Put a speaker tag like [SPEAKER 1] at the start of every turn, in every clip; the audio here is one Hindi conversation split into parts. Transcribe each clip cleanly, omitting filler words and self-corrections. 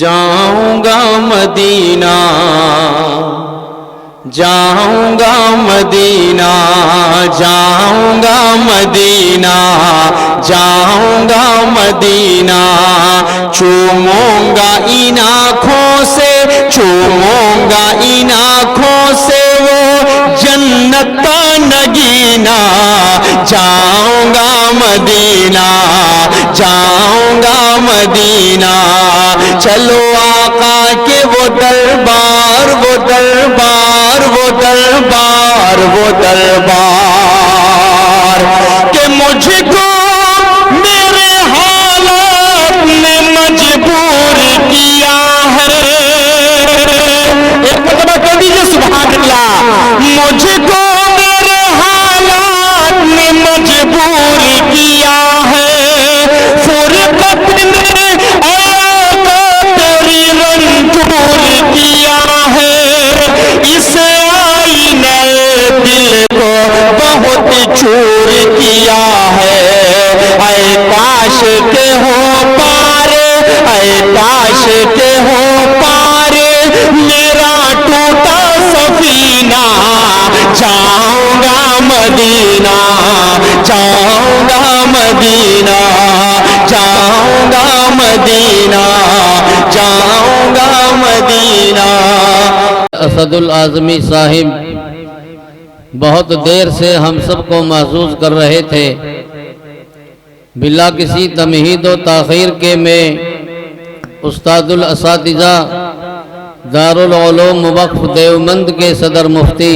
[SPEAKER 1] जाऊंगा मदीना, जाऊंगा मदीना, जाऊंगा मदीना, जाऊंगा मदीना। चूमूंगा इन आँखों से, चूमूंगा इन आँखों से वो जन्नत का नगीना। जाऊंगा मदीना, जाऊंगा मदीना। चलो आका के वो दरबार, वो दरबार, वो दरबार, वो दरबार के मुझको मेरे हालात ने मजबूर किया है। एक मतलब कह दीजिए सुभान अल्लाह। मुझको मेरे हालात ने मजबूर किया है। फुरकत ने आका तेरी रंजूर किया है। इस आईने दिल को बहुत चूर किया है। ऐ काश के हो पारे, ऐ काश के हो पारे मेरा टूटा सफीना। जाऊंगा मदीना, जाऊंगा मदीना, जाऊंगा मदीना, जाऊंगा मदीना।
[SPEAKER 2] असदुल आज़मी साहिब बहुत देर से हम सबको महसूस कर रहे थे। बिला किसी तमहीद व ताख़ीर के में उस्तादुल असातिज़ा दारुल उलूम वक्फ देवबंद के सदर मुफ्ती,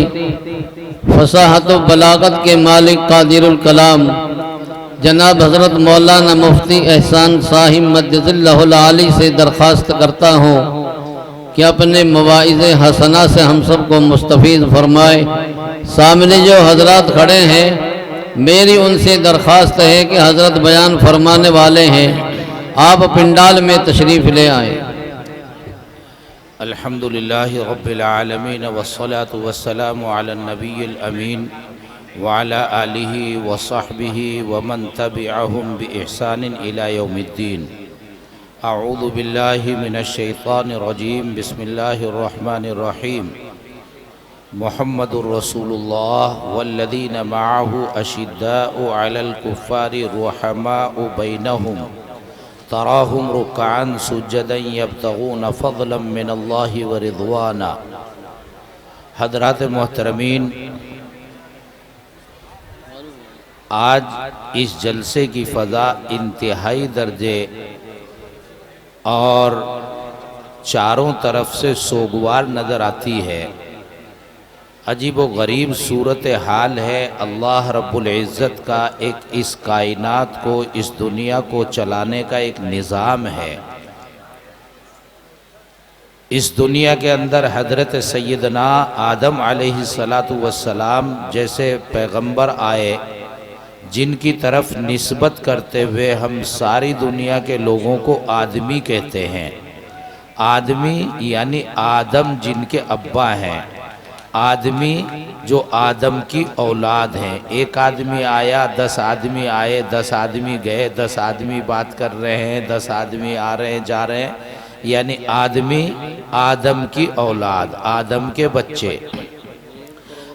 [SPEAKER 2] फसाहत व बलागत के मालिक कादिरुल कलाम जनाब हज़रत मौलाना मुफ्ती एहसान साहिब मद्दज़िल्लहुल आली से दरख्वास्त करता हूँ कि अपने मवाइज़े हसना से हम सबको मुस्तफ़ीज़ फरमाए। सामने जो हजरात खड़े हैं, मेरी उनसे दरख्वास्त है कि हज़रत बयान फरमाने वाले हैं, आप पिंडाल में तशरीफ़ ले आए।
[SPEAKER 3] अल्हम्दुलिल्लाहि रब्बिल आलमीन वस्सलातु वस्सलामु अला नबिय्यिल अमीन व अला आलिहि व सहबिहि व मन तबिअहुम बिइहसानिन इला यौमिद्दीन। अऊज़ु बिल्लाहि मिनश शैतानिर रजीम। बिस्मिल्लाहिर रहमानिर रहीम। मुहम्मदुर रसूलुल्लाह वल्लज़ीना मअहु अशिद्दाउ अलल कुफ़्फ़ारि रुहमाउ बैनहुम तराहुम रुक्अन सुज्जदन यब्तगून फ़ज़लन मिनल्लाहि व रिज़वाना। हज़रात मोहतरमीन, आज इस जलसे की फ़ज़ा इंतहाई दर्जे और चारों तरफ से सोगवार नज़र आती है। अजीब व गरीब सूरत हाल है। अल्लाह रब्बुल इज़्ज़त का एक इस कायनात को, इस दुनिया को चलाने का एक निज़ाम है। इस दुनिया के अंदर हज़रत सैयदना आदम अलैहिस्सलातु वस्सलाम जैसे पैगंबर आए, जिनकी तरफ निस्बत करते हुए हम सारी दुनिया के लोगों को आदमी कहते हैं। आदमी यानी आदम जिनके अब्बा हैं, आदमी जो आदम की औलाद हैं। एक आदमी आया, 10 आदमी आए, 10 आदमी गए, 10 आदमी बात कर रहे हैं, 10 आदमी आ रहे हैं, जा रहे हैं, यानी आदमी आदम की औलाद, आदम के बच्चे।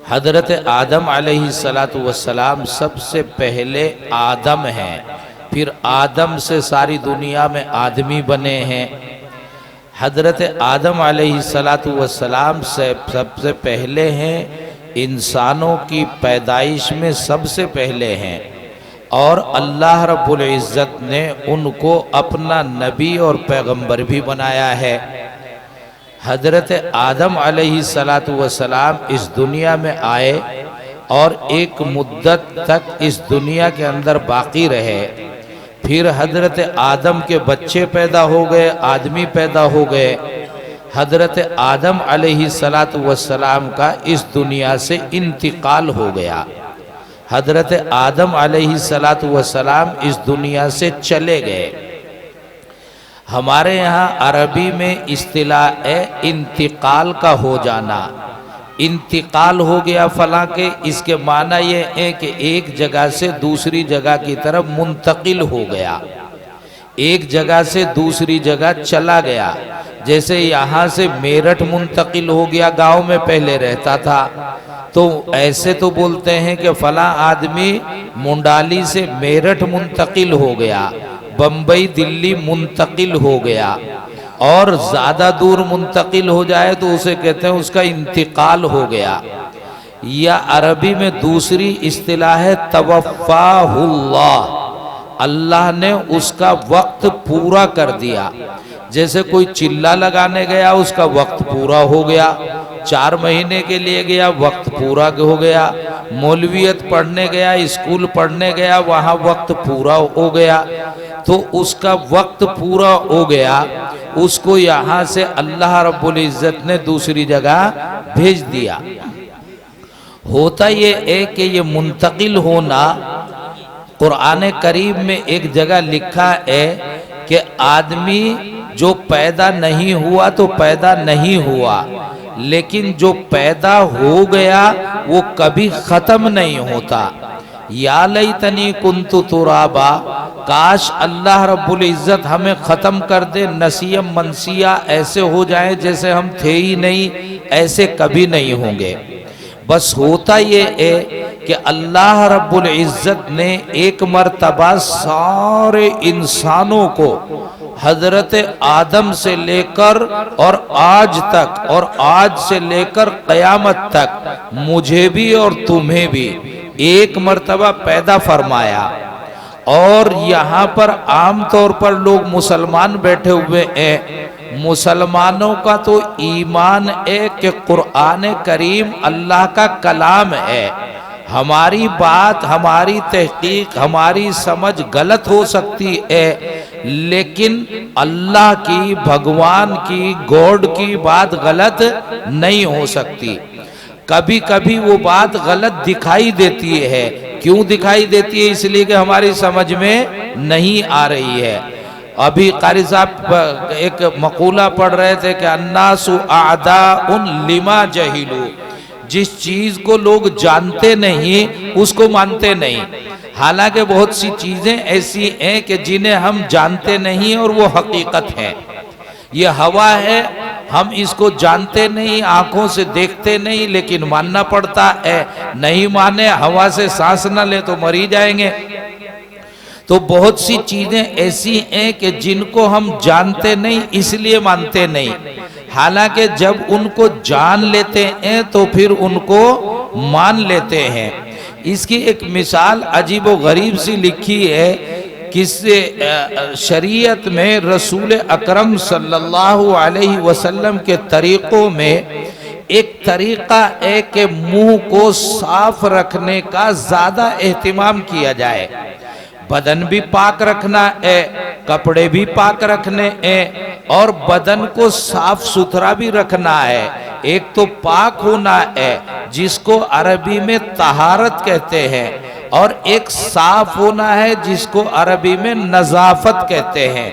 [SPEAKER 3] हज़रत आदम अलैहिस्सलातु वस्सलाम सबसे पहले आदम हैं, फिर आदम से सारी दुनिया में आदमी बने हैं। हज़रत आदम अलैहिस्सलातु वस्सलाम से सबसे पहले हैं, इंसानों की पैदाइश में सबसे पहले हैं, और अल्लाह रब्बुल इज़्ज़त ने उनको अपना नबी और पैगंबर भी बनाया है। हज़रत आदम अलैहिस्सलातु वस्सलाम इस दुनिया में आए और एक मुद्दत तक इस दुनिया के अंदर बाकी रहे। फिर हज़रत आदम के बच्चे पैदा हो गए, आदमी पैदा हो गए। हज़रत आदम अलैहिस्सलातु वस्सलाम का इस दुनिया से इंतिकाल हो गया। हज़रत आदम अलैहिस्सलातु वस्सलाम इस दुनिया से चले गए। हमारे यहाँ अरबी में इस्तिलाह है इंतिकाल का हो जाना। इंतिकाल हो गया फलां के, इसके माना ये है कि एक जगह से दूसरी जगह की तरफ मुंतकिल हो गया। एक जगह से दूसरी जगह चला गया। जैसे यहाँ से मेरठ मुंतकिल हो गया, गांव में पहले रहता था, तो ऐसे तो बोलते हैं कि फला आदमी मुंडाली से मेरठ मुंतकिल हो गया, बम्बई दिल्ली मुंतकिल हो गया, और ज़्यादा दूर मुंतकिल हो जाए तो उसे कहते हैं उसका इंतकाल हो गया। या अरबी में दूसरी इस्तिलाह है तवफ़्फ़ाहुल्लाह, अल्लाह ने उसका वक्त पूरा कर दिया। जैसे कोई चिल्ला लगाने गया, उसका वक्त पूरा हो गया, 4 महीने के लिए गया, वक्त पूरा हो गया। मौलवियत पढ़ने गया, स्कूल पढ़ने गया, वहाँ वक्त पूरा हो गया, तो उसका वक्त पूरा हो गया। उसको यहाँ से अल्लाह रब्बुल इज़्ज़त ने दूसरी जगह भेज दिया। होता ये है कि ये मुंतकिल होना, कुरान करीम में एक जगह लिखा है कि आदमी जो पैदा नहीं हुआ तो पैदा नहीं हुआ, लेकिन जो पैदा हो गया वो कभी ख़त्म नहीं होता। या लैतनी कुन्तु तुराबा, काश अल्लाह रब्बुल इज़्ज़त हमें ख़त्म कर दे, नसियम मनसिया, ऐसे हो जाए जैसे हम थे ही नहीं, ऐसे कभी नहीं होंगे। बस होता ये है कि अल्लाह रब्बुल इज़्ज़त ने एक मर्तबा सारे इंसानों को हजरत आदम से लेकर और आज तक, और आज से लेकर क़यामत तक, मुझे भी और तुम्हें भी एक मर्तबा पैदा फरमाया। और यहाँ पर आम तौर पर लोग मुसलमान बैठे हुए हैं, मुसलमानों का तो ईमान है कि कुरान करीम अल्लाह का कलाम है। हमारी बात, हमारी तहकीक, हमारी समझ गलत हो सकती है, लेकिन अल्लाह की, भगवान की, गॉड की बात गलत नहीं हो सकती। कभी कभी वो बात गलत दिखाई देती है। क्यों दिखाई देती है? इसलिए कि हमारी समझ में नहीं आ रही है। अभी कारी साहब एक मकूला पढ़ रहे थे कि अन्नासु आदाउन लिमा जहिलू, जिस चीज को लोग जानते नहीं उसको मानते नहीं। हालांकि बहुत सी चीजें ऐसी हैं कि जिन्हें हम जानते नहीं और वो हकीकत है। ये हवा है, हम इसको जानते नहीं, आंखों से देखते नहीं, लेकिन मानना पड़ता है। नहीं माने, हवा से सांस न ले तो मर ही जाएंगे। तो बहुत सी चीजें ऐसी हैं कि जिनको हम जानते नहीं इसलिए मानते नहीं, हालांकि जब उनको जान लेते हैं तो फिर उनको मान लेते हैं। इसकी एक मिसाल अजीबो गरीब सी लिखी है। किससे? शरीयत में रसूल अकरम सल्लल्लाहु अलैहि वसल्लम के तरीक़ों में एक तरीक़ा है कि मुंह को साफ रखने का ज़्यादा एहतिमाम किया जाए। बदन भी पाक रखना है, कपड़े भी पाक रखने हैं, और बदन को साफ सुथरा भी रखना है। एक तो पाक होना है जिसको अरबी में तहारत कहते हैं, और एक साफ होना है जिसको अरबी में नज़ाफत कहते हैं।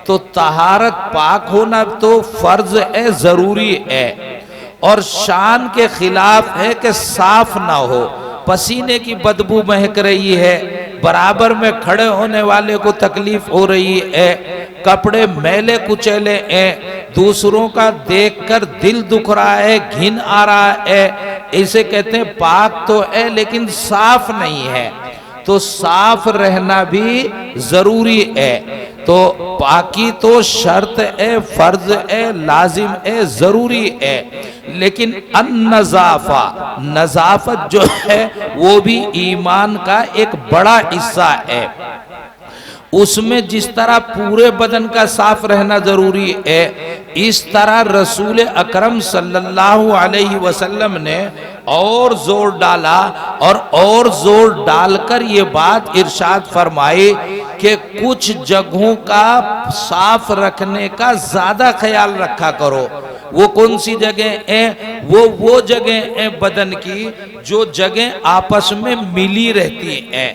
[SPEAKER 3] तो तहारत, पाक होना तो फर्ज है, ज़रूरी है, और शान के खिलाफ है कि साफ ना हो। पसीने की बदबू महक रही है, बराबर में खड़े होने वाले को तकलीफ हो रही है, कपड़े मैले कुचैले हैं, दूसरों का देखकर दिल दुख रहा है, घिन आ रहा है, इसे कहते हैं पाक तो है लेकिन साफ नहीं है। तो साफ रहना भी जरूरी है। तो पाकी तो शर्त है, फर्ज है, लाजिम है, जरूरी है। लेकिन अन्नज़ाफ़ा, नज़ाफत जो है वो भी ईमान का एक बड़ा हिस्सा है। उसमें जिस तरह पूरे बदन का साफ रहना जरूरी है, इस तरह रसूल अकरम सल्लल्लाहु अलैहि वसल्लम ने और जोर डाला, और जोर डालकर ये बात इरशाद फरमाई कि कुछ जगहों का साफ रखने का ज्यादा ख्याल रखा करो। वो कौन सी जगह है? वो जगह है बदन की जो जगह आपस में मिली रहती हैं।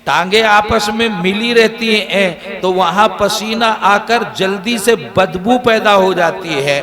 [SPEAKER 3] टांगे आपस में मिली रहती हैं तो वहां पसीना आकर जल्दी से बदबू पैदा हो जाती है।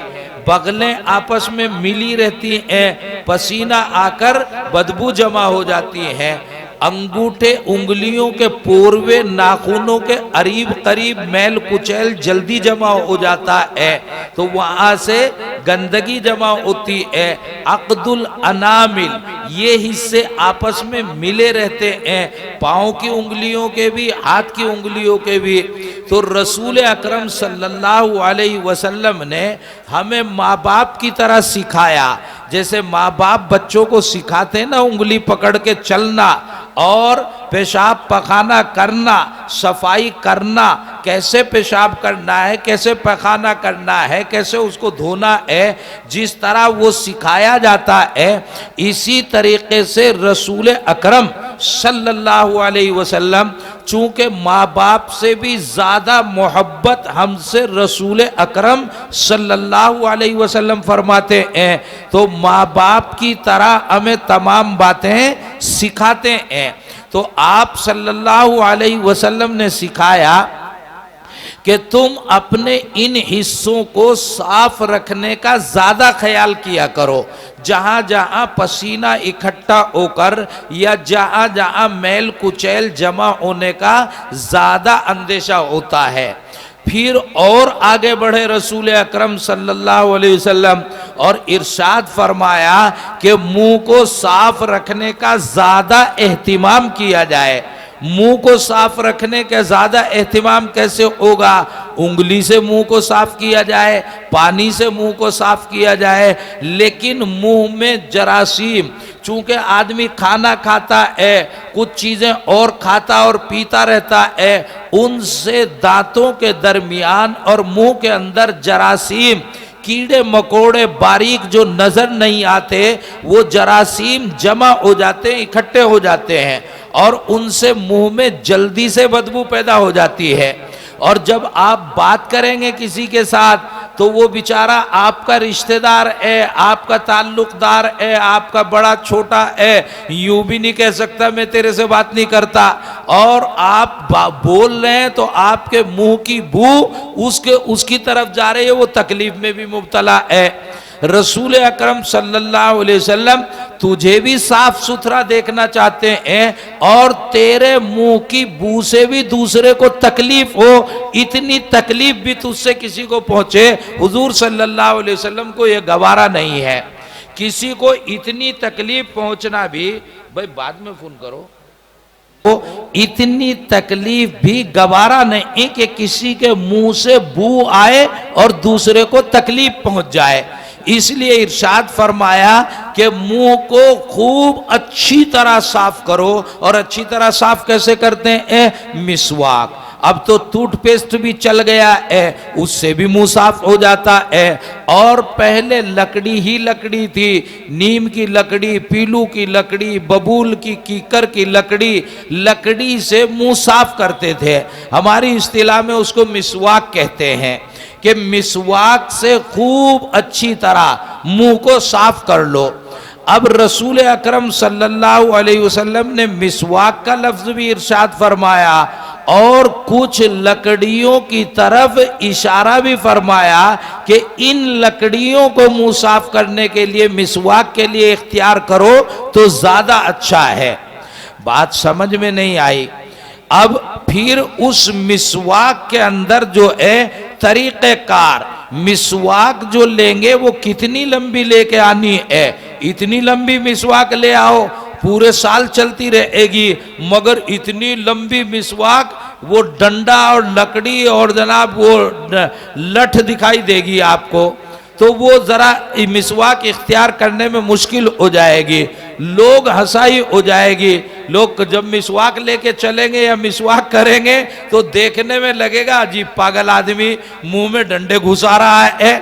[SPEAKER 3] बगलें आपस में मिली रहती हैं, पसीना आकर बदबू जमा हो जाती है। अंगूठे उंगलियों के पोरवे नाखूनों के करीब करीब मैल कुचैल जल्दी जमा हो जाता है, तो वहां से गंदगी जमा होती है। अक़दुल अनामिल, ये हिस्से आपस में मिले रहते हैं, पाँव की उंगलियों के भी, हाथ की उंगलियों के भी। तो रसूल अकरम सल्लल्लाहु अलैहि वसल्लम ने हमें माँ बाप की तरह सिखाया, जैसे माँ बाप बच्चों को सिखाते हैं ना उंगली पकड़ के चलना, और पेशाब पखाना करना, सफाई करना, कैसे पेशाब करना है, कैसे पखाना करना है, कैसे उसको धोना है, जिस तरह वो सिखाया जाता है, इसी तरीके से रसूल अकरम सल्लल्लाहु अलैहि वसल्लम, चूंकि माँ बाप से भी ज़्यादा मोहब्बत हमसे रसूल अकरम सल्लल्लाहु अलैहि वसल्लम फरमाते हैं, तो माँ बाप की तरह हमें तमाम बातें सिखाते हैं। तो आप सल्लल्लाहु अलैहि वसल्लम ने सिखाया कि तुम अपने इन हिस्सों को साफ रखने का ज़्यादा ख्याल किया करो। जहाँ जहाँ पसीना इकट्ठा होकर या जहाँ जहाँ मैल कुचैल जमा होने का ज़्यादा अंदेशा होता है। फिर और आगे बढ़े रसूल अकरम सल्लल्लाहु अलैहि वसल्लम और इरशाद फरमाया कि मुंह को साफ रखने का ज़्यादा एहतिमाम किया जाए। मुंह को साफ रखने का ज़्यादा एहतिमाम कैसे होगा? उंगली से मुंह को साफ किया जाए, पानी से मुंह को साफ किया जाए, लेकिन मुंह में जरासीम, चूंकि आदमी खाना खाता है, कुछ चीज़ें और खाता और पीता रहता है, उनसे दांतों के दरमियान और मुंह के अंदर जरासीम, कीड़े मकोड़े बारीक जो नज़र नहीं आते, वो जरासीम जमा हो जाते हैं, इकट्ठे हो जाते हैं, और उनसे मुंह में जल्दी से बदबू पैदा हो जाती है। और जब आप बात करेंगे किसी के साथ, तो वो बेचारा आपका रिश्तेदार है, आपका ताल्लुकदार है, आपका बड़ा छोटा है, यूं भी नहीं कह सकता मैं तेरे से बात नहीं करता, और आप बोल रहे हैं तो आपके मुंह की बू उसकी तरफ जा रही है, वो तकलीफ में भी मुब्तला है। रसूल अकरम सल्लल्लाहु अलैहि वसल्लम तुझे भी साफ सुथरा देखना चाहते हैं, और तेरे मुंह की बू से भी दूसरे को तकलीफ हो, इतनी तकलीफ भी तुझसे किसी को पहुंचे, हुजूर सल्लल्लाहु अलैहि वसल्लम को यह गवारा नहीं है। किसी को इतनी तकलीफ पहुंचना भी, भाई बाद में फोन करो, तो इतनी तकलीफ भी गवारा नहीं कि किसी के मुंह से बू आए और दूसरे को तकलीफ पहुंच जाए। इसलिए इरशाद फरमाया कि मुंह को खूब अच्छी तरह साफ करो। और अच्छी तरह साफ कैसे करते हैं? मिसवाक। अब तो टूथपेस्ट भी चल गया है, उससे भी मुंह साफ हो जाता है। और पहले लकड़ी ही लकड़ी थी, नीम की लकड़ी, पीलू की लकड़ी, बबूल की, कीकर की लकड़ी, लकड़ी से मुंह साफ करते थे। हमारी इस्तिलाह में उसको मिसवाक कहते हैं कि मिसवाक से खूब अच्छी तरह मुंह को साफ कर लो। अब रसूल अकरम सल्लल्लाहु अलैहि वसल्लम ने मिसवाक का लफ्ज भी इरशाद फरमाया, और कुछ लकड़ियों की तरफ इशारा भी फरमाया कि इन लकड़ियों को मुंह साफ करने के लिए, मिसवाक के लिए इख्तियार करो तो ज्यादा अच्छा है। बात समझ में नहीं आई। अब फिर उस मिसवाक के अंदर जो है तरीक़ेकार, मिसवाक जो लेंगे वो कितनी लंबी लेके आनी है? इतनी लंबी मिसवाक ले आओ, पूरे साल चलती रहेगी, मगर इतनी लंबी मिसवाक, वो डंडा और लकड़ी और जनाब वो लठ दिखाई देगी आपको, तो वो ज़रा मिसवाक इख्तियार करने में मुश्किल हो जाएगी, लोग हंसाई हो जाएगी। लोग जब मिसवाक लेके चलेंगे या मिसवाक करेंगे तो देखने में लगेगा अजीब पागल आदमी मुंह में डंडे घुसा रहा है,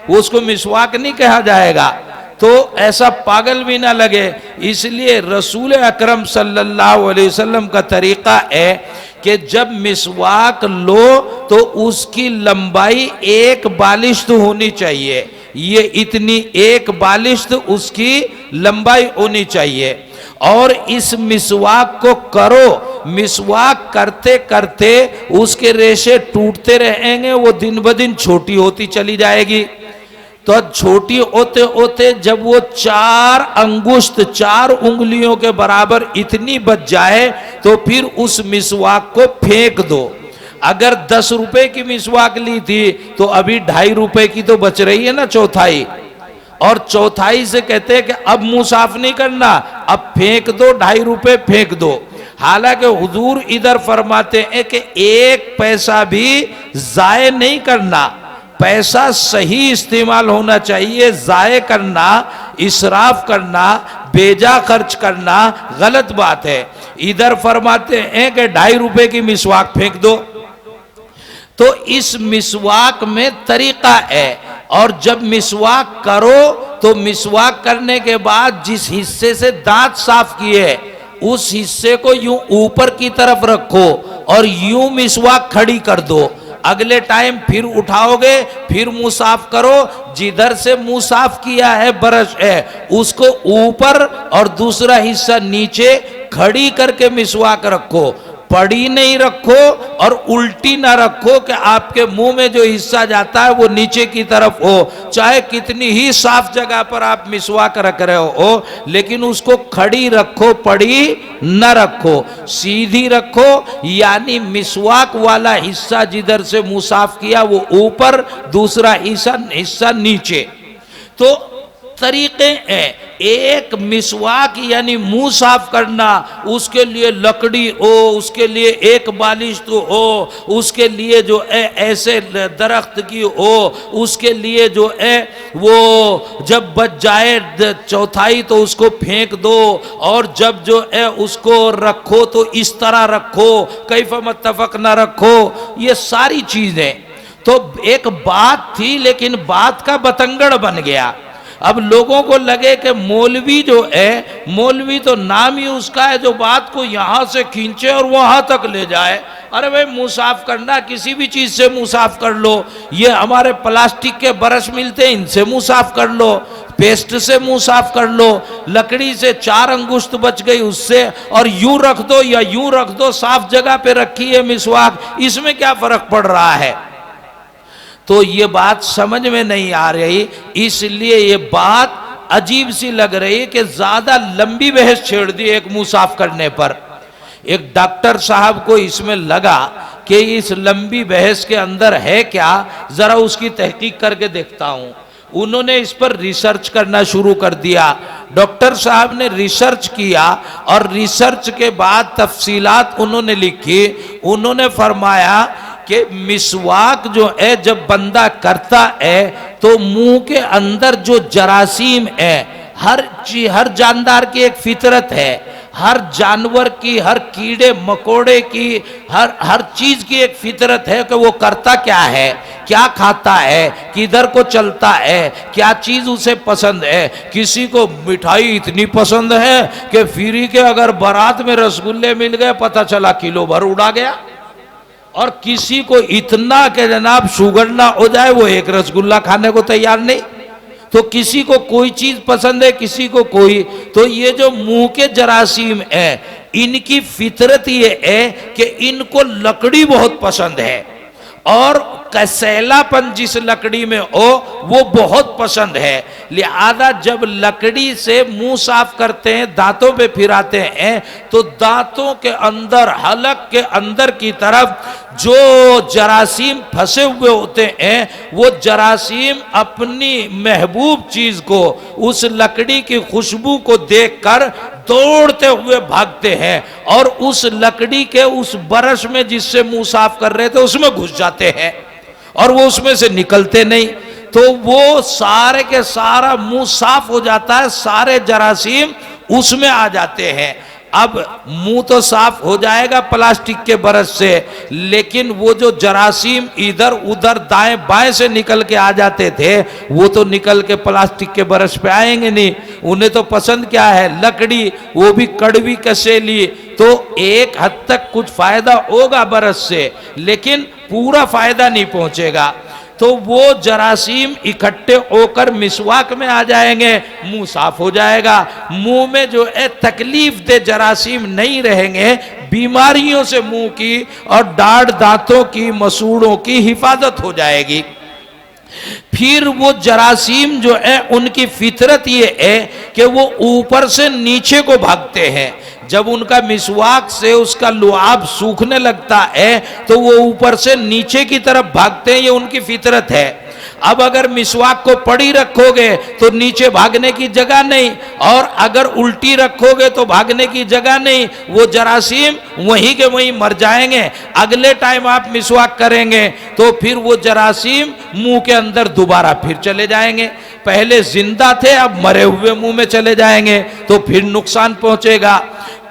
[SPEAKER 3] उसको मिसवाक नहीं कहा जाएगा। तो ऐसा पागल भी ना लगे, इसलिए रसूल अकरम सल्लल्लाहु अलैहि वसल्लम का तरीका है कि जब मिसवाक लो तो उसकी लंबाई एक बालिश्त होनी चाहिए, ये इतनी एक बालिश्त उसकी लंबाई होनी चाहिए। और इस मिसवाक को करो, मिसवाक करते करते उसके रेशे टूटते रहेंगे, वो दिन ब दिन छोटी होती चली जाएगी। तो छोटी होते होते जब वो 4 अंगुष्ठ 4 उंगलियों के बराबर इतनी बच जाए तो फिर उस मिसवाक को फेंक दो। अगर 10 रुपए की मिसवाक ली थी तो अभी 2.5 रुपए की तो बच रही है ना, चौथाई। और चौथाई से कहते हैं कि अब मुंह साफ नहीं करना, अब फेंक दो, 2.5 रुपए फेंक दो। हालांकि हुजूर इधर फरमाते हैं कि 1 पैसा भी जाये नहीं करना, पैसा सही इस्तेमाल होना चाहिए। जाये करना, इसराफ करना, बेजा खर्च करना गलत बात है। इधर फरमाते हैं कि 2.5 रुपए की मिसवाक फेंक दो। तो इस मिसवाक में तरीका है, और जब मिसवाक करो तो मिसवाक करने के बाद जिस हिस्से से दांत साफ किए उस हिस्से को यूं ऊपर की तरफ रखो और यूं मिसवाक खड़ी कर दो। अगले टाइम फिर उठाओगे, फिर मुंह साफ करो, जिधर से मुंह साफ किया है ब्रश है उसको ऊपर और दूसरा हिस्सा नीचे खड़ी करके मिसवाक रखो। पड़ी नहीं रखो और उल्टी ना रखो कि आपके मुंह में जो हिस्सा जाता है वो नीचे की तरफ हो। चाहे कितनी ही साफ जगह पर आप मिसवाक रख रहे हो, लेकिन उसको खड़ी रखो, पड़ी न रखो, सीधी रखो। यानी मिसवाक वाला हिस्सा जिधर से मुंह साफ किया वो ऊपर, दूसरा हिस्सा नीचे। तो तरीके हैं। एक मिसवाक यानी मुंह साफ करना, उसके लिए लकड़ी हो, उसके लिए एक बालिश तो हो, उसके लिए जो है ऐसे दरख्त की हो, उसके लिए जो है वो जब बच जाए चौथाई तो उसको फेंक दो, और जब जो है उसको रखो तो इस तरह रखो, कैफ मुत्तफक ना रखो। ये सारी चीजें तो एक बात थी, लेकिन बात का बतंगड़ बन गया। अब लोगों को लगे कि मौलवी जो है, मौलवी तो नाम ही उसका है जो बात को यहां से खींचे और वहां तक ले जाए। अरे भाई मुंह साफ करना, किसी भी चीज से मुंह साफ कर लो। ये हमारे प्लास्टिक के ब्रश मिलते हैं, इनसे मुंह साफ कर लो, पेस्ट से मुंह साफ कर लो, लकड़ी से 4 अंगुष्ठ बच गई उससे, और यूं रख दो या यूं रख दो, साफ जगह पे रखी है मिसवाक, इसमें क्या फर्क पड़ रहा है। तो ये बात समझ में नहीं आ रही, इसलिए ये बात अजीब सी लग रही है कि ज्यादा लंबी बहस छेड़ दी एक मुंह साफ करने पर। एक डॉक्टर साहब को इसमें लगा कि इस लंबी बहस के अंदर है क्या, जरा उसकी तहकीक करके देखता हूं। उन्होंने इस पर रिसर्च करना शुरू कर दिया। डॉक्टर साहब ने रिसर्च किया और रिसर्च के बाद तफसीलात उन्होंने लिखी। उन्होंने फरमाया कि मिसवाक जो है जब बंदा करता है तो मुंह के अंदर जो जरासीम है, हर जानदार की एक फितरत है, हर जानवर की, हर कीड़े मकोड़े की, हर चीज की एक फितरत है कि वो करता क्या है, क्या खाता है, किधर को चलता है, क्या चीज उसे पसंद है। किसी को मिठाई इतनी पसंद है कि फ्री के अगर बारात में रसगुल्ले मिल गए पता चला किलो भर उड़ा गया, और किसी को इतना कि जनाब शुगर ना हो जाए वो एक रसगुल्ला खाने को तैयार नहीं। तो किसी को कोई चीज पसंद है, किसी को कोई। तो ये जो मुंह के जरासीम है, इनकी फितरत ये है कि इनको लकड़ी बहुत पसंद है, और कसैलापन जिस लकड़ी में हो वो बहुत पसंद है। लिहाजा जब लकड़ी से मुंह साफ करते हैं, दांतों पे फिराते हैं, तो दांतों के अंदर, हलक के अंदर की तरफ जो जरासीम फंसे हुए होते हैं, वो जरासीम अपनी महबूब चीज को, उस लकड़ी की खुशबू को देखकर दौड़ते हुए भागते हैं और उस लकड़ी के उस ब्रश में जिससे मुंह साफ कर रहे थे उसमें घुस जाते हैं, और वो उसमें से निकलते नहीं। तो वो सारे के सारा मुंह साफ हो जाता है, सारे जरासीम उसमें आ जाते हैं। अब मुंह तो साफ हो जाएगा प्लास्टिक के ब्रश से, लेकिन वो जो जरासीम इधर उधर दाएं बाएं से निकल के आ जाते थे, वो तो निकल के प्लास्टिक के ब्रश पे आएंगे नहीं। उन्हें तो पसंद क्या है, लकड़ी, वो भी कड़वी कसेली। तो एक हद तक कुछ फायदा होगा ब्रश से, लेकिन पूरा फायदा नहीं पहुंचेगा। तो वो जरासीम इकट्ठे होकर मिसवाक में आ जाएंगे, मुंह साफ हो जाएगा। मुंह में जो है तकलीफ दे जरासीम नहीं रहेंगे, बीमारियों से मुंह की और दाढ़ दांतों की, मसूड़ों की हिफाजत हो जाएगी। फिर वो जरासीम जो है उनकी फितरत ये है कि वो ऊपर से नीचे को भागते हैं। जब उनका मिसवाक से उसका लुआब सूखने लगता है तो वो ऊपर से नीचे की तरफ भागते हैं, ये उनकी फितरत है। अब अगर मिसवाक को पड़ी रखोगे तो नीचे भागने की जगह नहीं, और अगर उल्टी रखोगे तो भागने की जगह नहीं। वो जरासीम वहीं के वहीं मर जाएंगे। अगले टाइम आप मिसवाक करेंगे तो फिर वो जरासीम मुंह के अंदर दोबारा फिर चले जाएंगे। पहले जिंदा थे, अब मरे हुए मुंह में चले जाएंगे तो फिर नुकसान पहुंचेगा।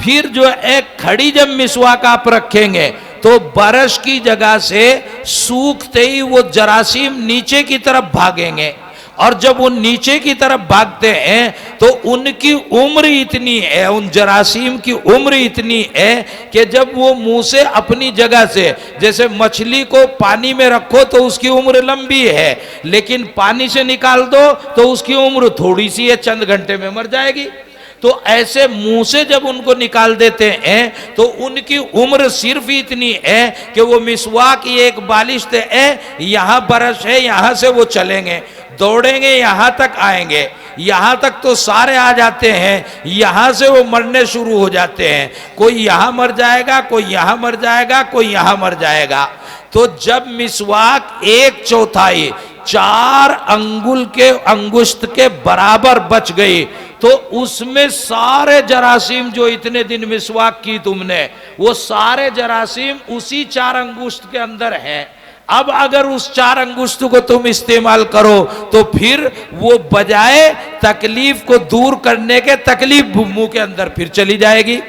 [SPEAKER 3] फिर जो एक खड़ी जब मिसवाक आप रखेंगे तो बरस की जगह से सूखते ही वो जरासीम नीचे की तरफ भागेंगे, और जब वो नीचे की तरफ भागते हैं तो उनकी उम्र इतनी है, उन जरासीम की उम्र इतनी है कि जब वो मुंह से अपनी जगह से, जैसे मछली को पानी में रखो तो उसकी उम्र लंबी है, लेकिन पानी से निकाल दो तो उसकी उम्र थोड़ी सी है, चंद घंटे में मर जाएगी। तो ऐसे मुंह से जब उनको निकाल देते हैं तो उनकी उम्र सिर्फ इतनी है कि वो मिसवाक एक बालिश है, यहां बरस है, यहां से वो चलेंगे, दौड़ेंगे, यहां तक आएंगे, यहां तक तो सारे आ जाते हैं, यहां से वो मरने शुरू हो जाते हैं। कोई यहां मर जाएगा, कोई यहां मर जाएगा, कोई यहां मर जाएगा। तो जब मिसवाक 1/4 4 अंगुल के अंगुष्ठ के बराबर बच गई तो उसमें सारे जरासीम जो इतने दिन मिसवाक की तुमने, वो सारे जरासीम उसी 4 अंगुष्ठ के अंदर हैं। अब अगर उस 4 अंगुष्ठ को तुम इस्तेमाल करो तो फिर वो बजाय तकलीफ को दूर करने के तकलीफ मुंह के अंदर फिर चली जाएगी।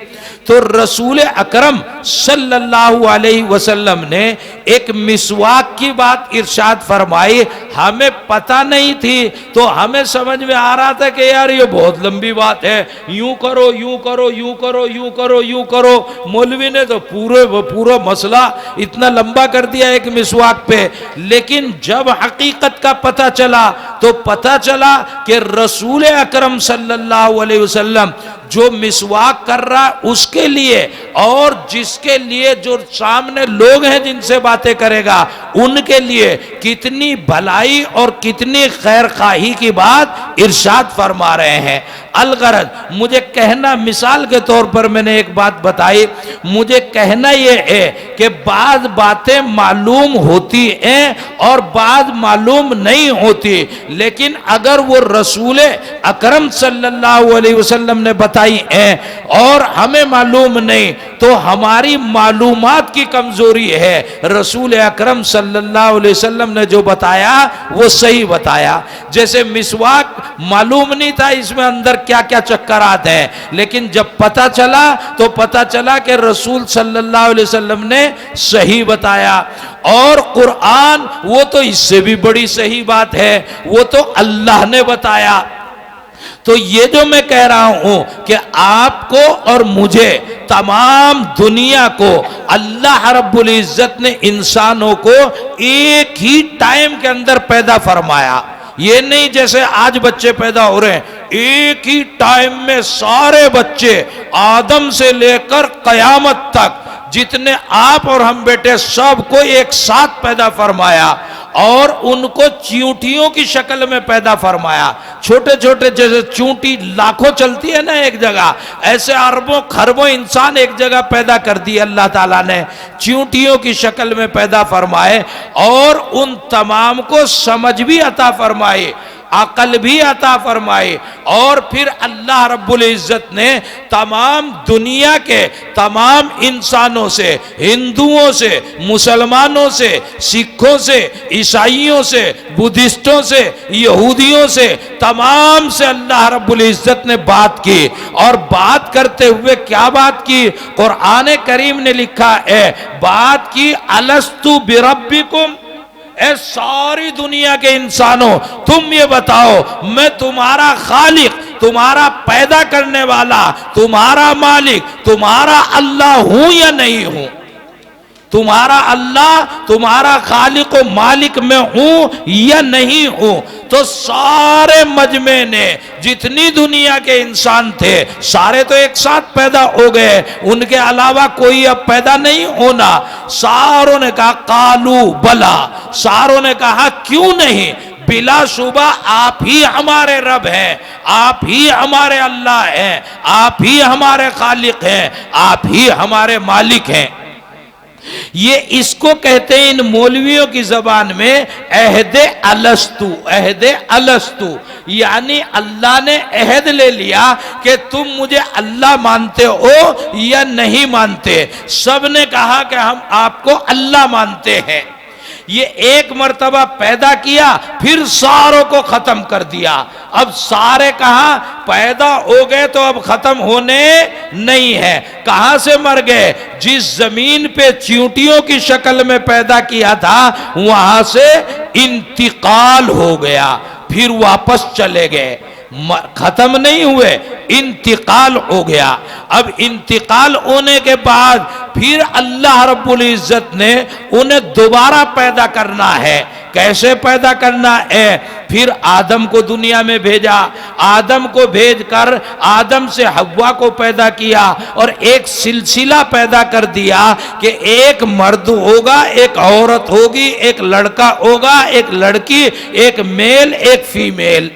[SPEAKER 3] तो रसूल अकरम सल्लल्लाहु अलैहि वसल्लम ने एक मिसवाक की बात इरशाद फरमाई। हमें पता नहीं थी तो हमें समझ में आ रहा था कि यार ये बहुत लंबी बात है, यूं करो, यूं करो, यूं करो, यूं करो, यूं करो। मौलवी ने तो पूरा मसला इतना लंबा कर दिया एक मिसवाक पे। लेकिन जब हकीकत का पता चला तो पता चला कि रसूल अकरम सल्लल्लाहु अलैहि वसल्लम जो मिसवाक कर रहा उसके लिए और जिसके लिए जो सामने लोग हैं जिनसे बातें करेगा उनके लिए कितनी भलाई और कितनी खैर खाही की बात इरशाद फरमा रहे हैं। अलगरज मुझे कहना, मिसाल के तौर पर मैंने एक बात बताई, मुझे कहना यह है कि बात बातें मालूम होती हैं और बात मालूम नहीं होती, लेकिन अगर वो रसूल अकरम सल्लल्लाहु अलैहि वसल्लम ने बताई हैं और हमें मालूम नहीं तो हमारी मालूमात की कमजोरी है। रसूल अकरम सल्लल्लाहु अलैहि वसल्लम ने जो बताया वो सही बताया। जैसे मिसवाक मालूम नहीं था इसमें अंदर क्या क्या चक्करात हैं, लेकिन जब पता चला तो पता चला कि रसूल सल्लल्लाहु अलैहि वसल्लम ने सही बताया। और कुरान वो तो इससे भी बड़ी सही बात है, वो तो अल्लाह ने बताया। तो ये जो मैं कह रहा हूं कि आपको और मुझे, तमाम दुनिया को अल्लाह रब्बुल इज्जत ने इंसानों को एक ही टाइम के अंदर पैदा फरमाया। ये नहीं जैसे आज बच्चे पैदा हो रहे हैं, एक ही टाइम में सारे बच्चे आदम से लेकर कयामत तक जितने आप और हम बेटे सबको एक साथ पैदा फरमाया और उनको चींटियों की शक्ल में पैदा फरमाया। छोटे छोटे जैसे चूंटी लाखों चलती है ना एक जगह, ऐसे अरबों खरबों इंसान एक जगह पैदा कर दिए अल्लाह ताला ने, चींटियों की शक्ल में पैदा फरमाए और उन तमाम को समझ भी अता फरमाए, अकल भी अता फरमाए। और फिर अल्लाह रब्बुल इज्जत ने तमाम दुनिया के तमाम इंसानों से, हिंदुओं से, मुसलमानों से, सिखों से, ईसाइयों से, बुद्धिस्टों से, यहूदियों से, तमाम से अल्लाह रब्बुल इज्जत ने बात की। और बात करते हुए क्या बात की? कुरान करीम ने लिखा है, बात की अलस्तु बिरब्बिकुम, ऐ सारी दुनिया के इंसानों तुम ये बताओ मैं तुम्हारा खालिक, तुम्हारा पैदा करने वाला, तुम्हारा मालिक, तुम्हारा अल्लाह हूं या नहीं हूं? तुम्हारा अल्लाह, तुम्हारा खालिक व मालिक मैं हूं या नहीं हूं। तो सारे मजमे ने जितनी दुनिया के इंसान थे सारे तो एक साथ पैदा हो गए, उनके अलावा कोई अब पैदा नहीं होना। सारों ने कहा कालू बला, सारों ने कहा क्यों नहीं, बिलाशुबा आप ही हमारे रब हैं, आप ही हमारे अल्लाह हैं, आप ही हमारे खालिक हैं, आप ही हमारे मालिक हैं। ये इसको कहते हैं इन मौलवियों की जबान में अहदे अलस्तु, अहदे अलस्तु, यानी अल्लाह ने अहद ले लिया कि तुम मुझे अल्लाह मानते हो या नहीं मानते। सब ने कहा कि हम आपको अल्लाह मानते हैं। ये एक मर्तबा पैदा किया फिर सारों को खत्म कर दिया। अब सारे कहां पैदा हो गए तो अब खत्म होने नहीं है। कहां से मर गए, जिस जमीन पे चींटियों की शक्ल में पैदा किया था वहां से इंतकाल हो गया, फिर वापस चले गए, खत्म नहीं हुए, इंतकाल हो गया। अब इंतकाल होने के बाद फिर अल्लाह रब्बुल इज्जत ने उन्हें दोबारा पैदा करना है। कैसे पैदा करना है, फिर आदम को दुनिया में भेजा, आदम को भेजकर आदम से हव्वा को पैदा किया और एक सिलसिला पैदा कर दिया कि एक मर्द होगा, एक औरत होगी, एक लड़का होगा, एक लड़की, एक मेल, एक फीमेल।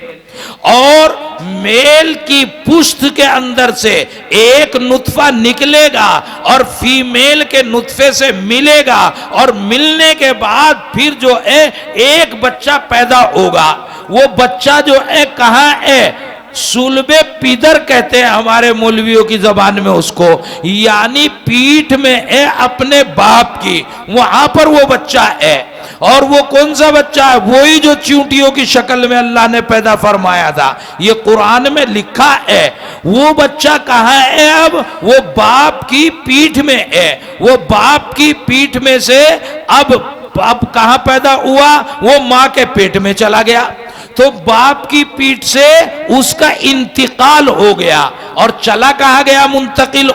[SPEAKER 3] और मेल की पुष्ट के अंदर से एक नुत्फा निकलेगा और फीमेल के नुत्फे से मिलेगा और मिलने के बाद फिर जो है एक बच्चा पैदा होगा। वो बच्चा जो है कहाँ है, सुलबे पिदर कहते हैं हमारे मौलवियों की जबान में उसको, यानी पीठ में है अपने बाप की, वहां पर वो बच्चा है। और वो कौन सा बच्चा है, वही जो चींटियों की शक्ल में अल्लाह ने पैदा फरमाया था, ये कुरान में लिखा है। वो बच्चा कहाँ है, अब वो बाप की पीठ में है। वो बाप की पीठ में से अब कहां पैदा हुआ, वो मां के पेट में चला गया। तो बाप की पीठ से उसका इंतकाल हो गया और चला कहां गया, मुंतकिल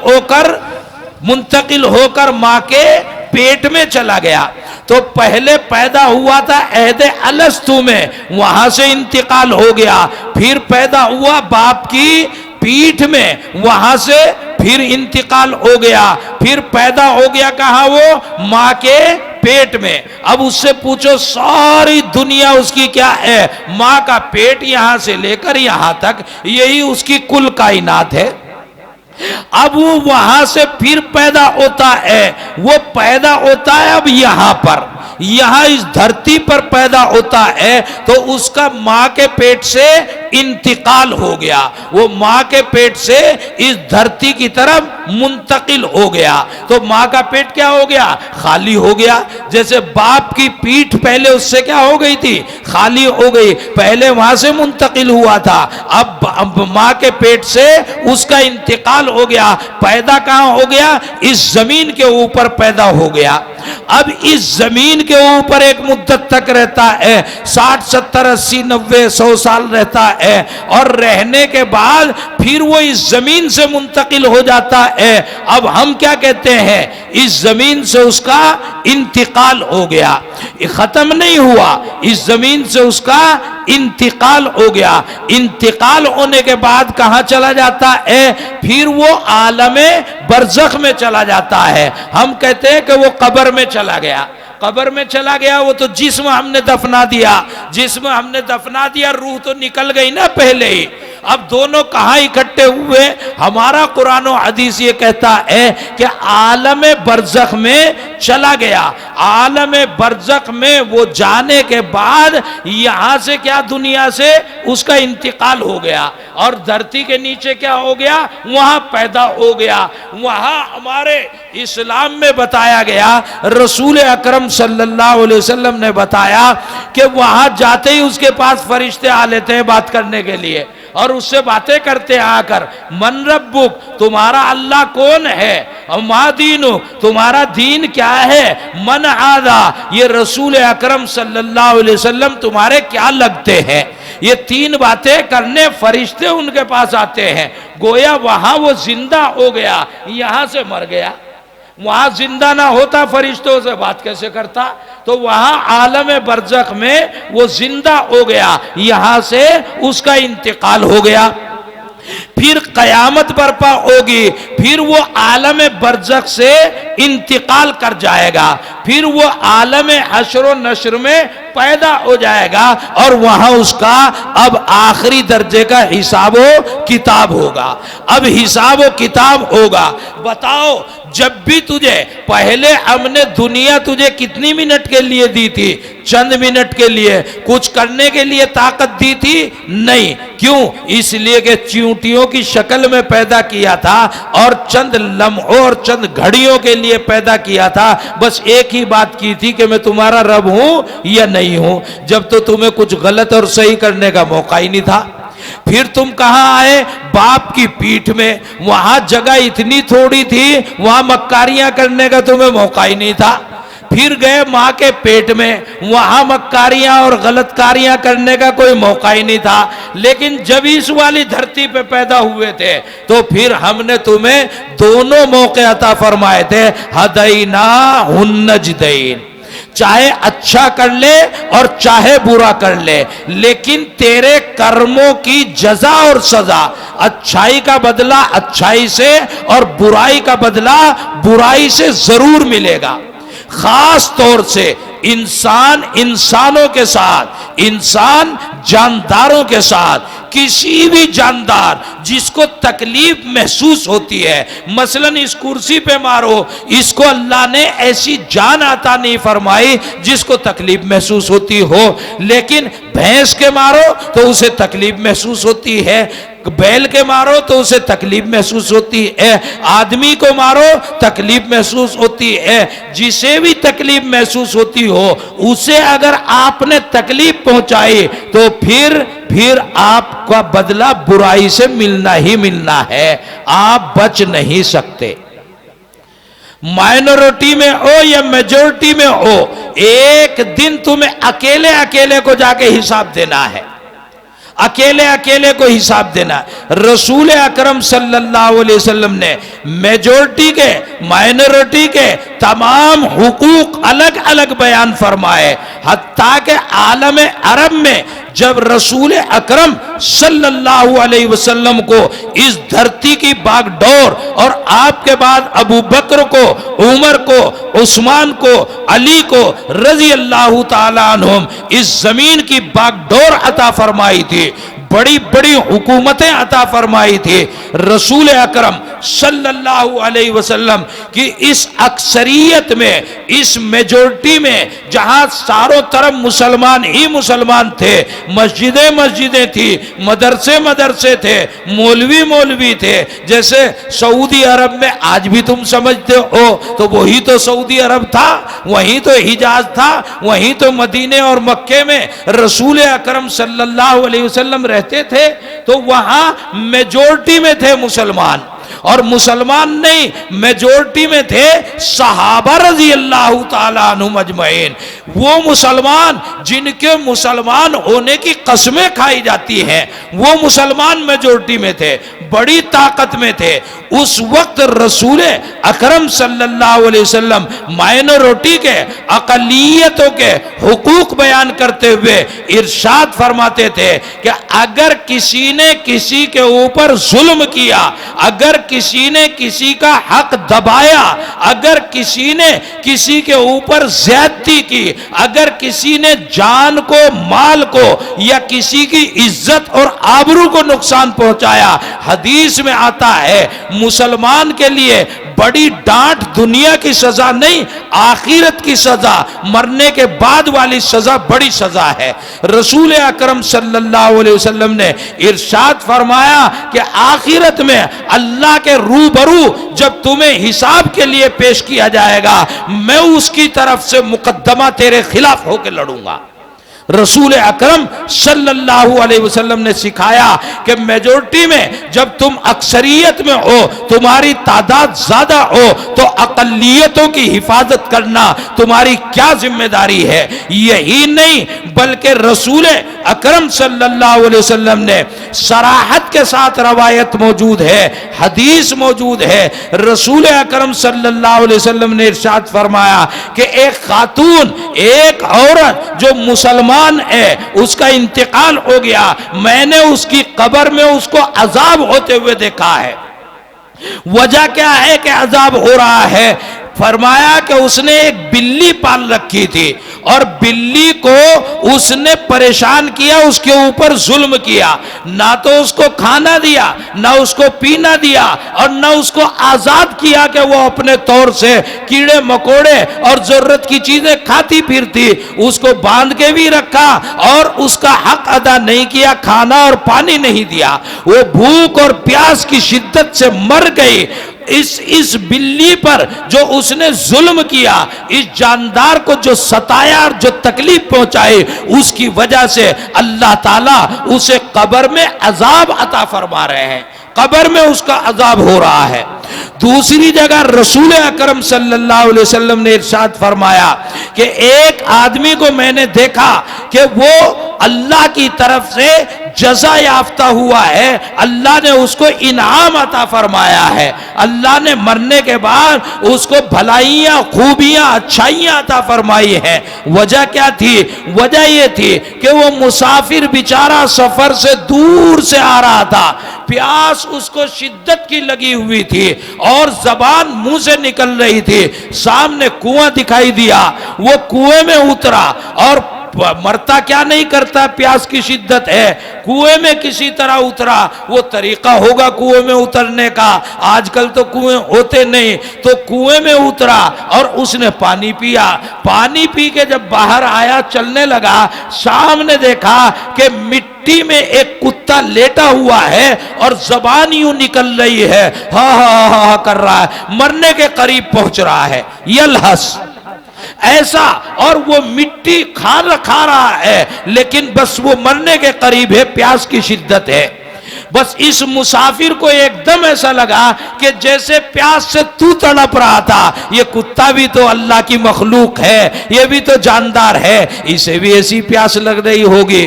[SPEAKER 3] होकर मां के पेट में चला गया। तो पहले पैदा हुआ था अहदे अलस्तु में, वहां से इंतकाल हो गया, फिर पैदा हुआ बाप की पीठ में, वहां से फिर इंतकाल हो गया, फिर पैदा हो गया कहां, वो मां के पेट में। अब उससे पूछो सारी दुनिया उसकी क्या है, मां का पेट यहां से लेकर यहां तक यही उसकी कुल कायनात है। अब वो वहां से फिर पैदा होता है, वो पैदा होता है अब यहां पर, यहां इस धरती पर पैदा होता है। तो उसका मां के पेट से इंतकाल हो गया, वो मां के पेट से इस धरती की तरफ मुंतकिल हो गया। तो मां का पेट क्या हो गया, खाली हो गया। जैसे बाप की पीठ पहले उससे क्या हो गई थी, खाली हो गई, पहले वहां से मुंतकिल हुआ था, अब मां के पेट से उसका इंतकाल हो गया। पैदा कहां हो गया, इस जमीन के ऊपर पैदा हो गया। अब इस जमीन के ऊपर एक मुद्दत तक रहता है, 60, 70, 80, 90, 100 साल रहता है, और रहने के बाद फिर वो इस जमीन से मुंतकिल हो जाता है। अब हम क्या कहते हैं, इस जमीन से उसका इंतकाल हो गया, ये खत्म नहीं हुआ, इस जमीन से उसका इंतकाल हो गया। इंतकाल होने के बाद कहां चला जाता है, फिर वो आलमे बरज़ख में चला जाता है। हम कहते हैं कि वो कब्र में चला गया, कब्र में चला गया। वो तो जिस्म हमने दफना दिया, जिस्म हमने दफना दिया, रूह तो निकल गई ना पहले ही। अब दोनों कहां इकट्ठे हुए, हमारा कुरान और हदीस ये कहता है कि आलमे बरज़ख में चला गया। आलमे बरज़ख में वो जाने के बाद यहां से क्या, दुनिया से उसका इंतकाल हो गया और धरती के नीचे क्या हो गया, वहां पैदा हो गया। वहां हमारे इस्लाम में बताया गया, रसूल अकरम सल्लल्लाहु अलैहि वसल्लम ने बताया कि वहां जाते ही उसके पास फरिश्ते आ लेते हैं बात करने के लिए और उससे बातें करते हैं आकर, मन रब्बुक, तुम्हारा अल्लाह कौन है, और मा दीनु, तुम्हारा दीन क्या है, मन आदा, ये रसूल अकरम सल्लल्लाहु अलैहि वसल्लम तुम्हारे क्या लगते हैं। ये तीन बातें करने फरिश्ते उनके पास आते हैं। गोया वहां वो जिंदा हो गया, यहां से मर गया। वहां जिंदा ना होता फरिश्तों से बात कैसे करता? तो वहां आलम बरज़ख में वो जिंदा हो गया, यहां से उसका इंतकाल हो गया। फिर कयामत बर्पा होगी, फिर वो आलम बरज़ख से इंतकाल कर जाएगा, फिर वो आलम हश्र नश्र में पैदा हो जाएगा और वहां उसका अब आखिरी दर्जे का हिसाब किताब होगा। अब हिसाब किताब होगा। बताओ, जब भी तुझे पहले हमने दुनिया तुझे कितनी मिनट के लिए दी थी? चंद मिनट के लिए। कुछ करने के लिए ताकत दी थी? नहीं। क्यों? इसलिए कि चींटियों की शक्ल में पैदा किया था और चंद लम्हों और चंद घड़ियों के लिए पैदा किया था। बस एक ही बात की थी कि मैं तुम्हारा रब हूं या नहीं हूं। जब तो तुम्हें कुछ गलत और सही करने का मौका ही नहीं था। फिर तुम कहां आए? बाप की पीठ में। वहां जगह इतनी थोड़ी थी, वहां मक्कारियां करने का तुम्हें मौका ही नहीं था। फिर गए मां के पेट में, वहां मक्कारियां और गलतकारियां करने का कोई मौका ही नहीं था। लेकिन जब इस वाली धरती पे पैदा हुए थे तो फिर हमने तुम्हें दोनों मौके अता फरमाए थे। हदैना हुन्नजदैन, चाहे अच्छा कर ले और चाहे बुरा कर ले, लेकिन तेरे कर्मों की जजा और सजा, अच्छाई का बदला अच्छाई से और बुराई का बदला बुराई से जरूर मिलेगा। खास तौर से इंसान इंसानों के साथ, इंसान जानदारों के साथ, किसी भी जानदार जिसको तकलीफ महसूस होती है, मसलन इस कुर्सी पे मारो, इसको अल्लाह ने ऐसी जान अता नहीं फरमाई जिसको तकलीफ महसूस होती हो, लेकिन भैंस के मारो तो उसे तकलीफ महसूस होती है, बैल के मारो तो उसे तकलीफ महसूस होती है, आदमी को मारो तकलीफ महसूस होती है। जिसे भी तकलीफ महसूस होती हो उसे अगर आपने तकलीफ पहुंचाई तो फिर आपका बदला बुराई से मिलना ही मिलना है, आप बच नहीं सकते। माइनॉरिटी में हो या मेजॉरिटी में हो, एक दिन तुम्हें अकेले अकेले को जाके हिसाब देना है, अकेले अकेले को हिसाब देना। रसूल अकरम सल्लल्लाहु अलैहि वसल्लम ने मेजॉरिटी के माइनॉरिटी के तमाम हुकूक अलग अलग बयान फरमाए। हत्ता के आलम अरब में जब रसूल अकरम सल्लल्लाहु अलैहि वसल्लम को इस धरती की बागडोर और आपके बाद अबू बकर को, उमर को, उस्मान को, अली को रजी अल्लाह ताला अन्हुम इस जमीन की बागडोर अता फरमाई थी, बड़ी बड़ी हुकूमतें अता फरमाई थी, रसूल अकरम सल्लल्लाहु अलैहि वसल्लम की इस अक्सरियत में, इस मेजॉरिटी में, जहां चारों तरफ मुसलमान ही मुसलमान थे, मस्जिदें थी, मदरसे थे, मौलवी थे, जैसे सऊदी अरब में आज भी तुम समझते हो तो वही तो सऊदी अरब था, वही तो हिजाज था, वही तो मदीने और मक्के में रसूल अकरम सल्लल्लाहु अलैहि वसल्लम रहते थे। तो वहां मेजॉरिटी में थे मुसलमान, और मुसलमान नहीं, मेजॉरिटी में थे सहाबा रज़ी अल्लाह ताला अन्हुम अजमईन। वो मुसलमान जिनके मुसलमान होने की कसमें खाई जाती हैं, वो मुसलमान मेजॉरिटी में थे, बड़ी ताकत में थे। उस वक्त रसूल अकरम सल्लल्लाहु अलैहि वसल्लम माइनॉरिटी के, अक़लियतों के हुकूक बयान करते हुए इरशाद फरमाते थे कि अगर किसी ने किसी के ऊपर जुल्म किया, अगर किसी ने किसी का हक दबाया, अगर किसी ने किसी के ऊपर ज्यादती की, अगर किसी ने जान को, माल को या किसी की इज्जत और आबरू को नुकसान पहुंचाया, हदीस में आता है मुसलमान के लिए बड़ी डांट दुनिया की सजा नहीं, आखिरत की सजा, मरने के बाद वाली सजा बड़ी सजा है। रसूल अकरम सल्लल्लाहु अलैहि वसल्लम ने इरशाद फरमाया कि आखिरत में अल्लाह के रूबरू जब तुम्हें हिसाब के लिए पेश किया जाएगा, मैं उसकी तरफ से मुकद्दमा तेरे खिलाफ होकर लड़ूंगा। रसूल अकरम सल्लल्लाहु अलैहि वसल्लम ने सिखाया कि मेजॉरिटी में जब तुम अक्सरियत में हो, तुम्हारी तादाद ज्यादा हो, तो अकलियतों की हिफाजत करना तुम्हारी क्या जिम्मेदारी है। यही नहीं, बल्कि रसूल अकरम सल्लल्लाहु अलैहि वसल्लम ने सराहत के साथ रवायत मौजूद है, हदीस मौजूद है। रसूल अकरम सल्लल्लाहु अलैहि वसल्लम ने इरशाद फरमाया कि एक खातून, एक औरत जो मुसलमान है, उसका इंतकाल हो गया, मैंने उसकी कब्र में उसको अजाब होते हुए देखा है। वजह क्या है कि अजाब हो रहा है? फरमाया कि उसने एक बिल्ली पाल रखी थी और बिल्ली को उसने परेशान किया, उसके ऊपर जुल्म किया, ना तो उसको खाना दिया, ना उसको पीना दिया और ना उसको आजाद किया कि वो अपने तौर से कीड़े मकोड़े और जरूरत की चीजें खाती फिरती। उसको बांध के भी रखा और उसका हक अदा नहीं किया, खाना और पानी नहीं दिया। वो भूख और प्यास की शिद्दत से मर गई। इस बिल्ली पर जो उसने जुल्म किया, इस जानदार को जो सताया और जो तकलीफ पहुंचाई, उसकी वजह से अल्लाह ताला उसे कब्र में अजाब अता फरमा रहे हैं, कब्र में उसका अजाब हो रहा है। दूसरी जगह रसूल अकरम सल्लल्लाहु अलैहि वसल्लम ने इरशाद फरमाया कि एक आदमी को मैंने देखा कि वो अल्लाह की तरफ से जज़ा याफ्ता हुआ है, अल्लाह ने उसको इनाम अता फरमाया है, अल्लाह ने मरने के बाद उसको भलाइयाँ, खूबियाँ, अच्छाइयाँ अता फरमाई है। वजह क्या थी? वजह ये थी कि वो मुसाफिर बेचारा सफर से दूर से आ रहा था, प्यास उसको शिद्दत की लगी हुई थी और जबान मुंह से निकल रही थी। सामने कुआं दिखाई दिया, वो कुएं में उतरा और मरता क्या नहीं करता, प्यास की शिद्दत है, कुएं में किसी तरह उतरा। वो तरीका होगा कुएं में उतरने का, आजकल तो कुएं होते नहीं, तो कुएं में उतरा और उसने पानी पिया। पानी पी के जब बाहर आया, चलने लगा, सामने देखा कि मिट्टी में एक कुत्ता लेटा हुआ है और जबान यूं निकल रही है, हा हा हा कर रहा है, मरने के करीब पहुंच रहा है, यलहस ऐसा, और वो मिट्टी खा रहा है, लेकिन बस वो मरने के करीब है, प्यास की शिद्दत है। बस इस मुसाफिर को एकदम ऐसा लगा कि जैसे प्यास से तू तड़प रहा था, ये कुत्ता भी तो अल्लाह की मखलूक है, ये भी तो जानदार है, इसे भी ऐसी प्यास लग रही होगी।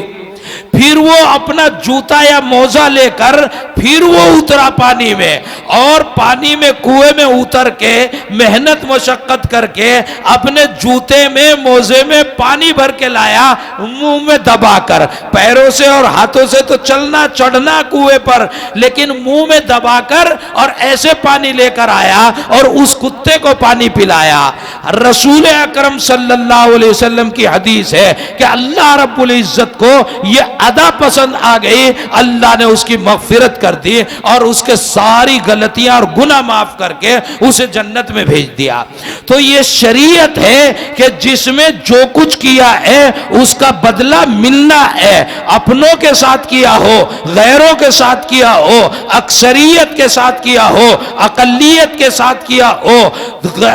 [SPEAKER 3] फिर वो अपना जूता या मोजा लेकर फिर वो उतरा पानी में, और पानी में कुएं में उतर के मेहनत मशक्कत करके अपने जूते में, मोजे में पानी भर के लाया, मुंह में दबाकर। पैरों से और हाथों से तो चलना चढ़ना कुएं पर, लेकिन मुंह में दबाकर और ऐसे पानी लेकर आया और उस कुत्ते को पानी पिलाया। रसूल अकरम सल्लल्लाहु अलैहि वसल्लम की हदीस है कि अल्लाह रब्बुल इज्जत को ये अदा पसंद आ गई, अल्लाह ने उसकी मगफिरत कर दी और उसके सारी गलतियां और गुनाह माफ करके उसे जन्नत में भेज दिया। तो ये शरीयत है कि जिसमें जो कुछ किया है उसका बदला मिलना है। अपनों के साथ किया हो, गैरों के साथ किया हो, अक्सरियत के साथ किया हो, अकलियत के साथ किया हो,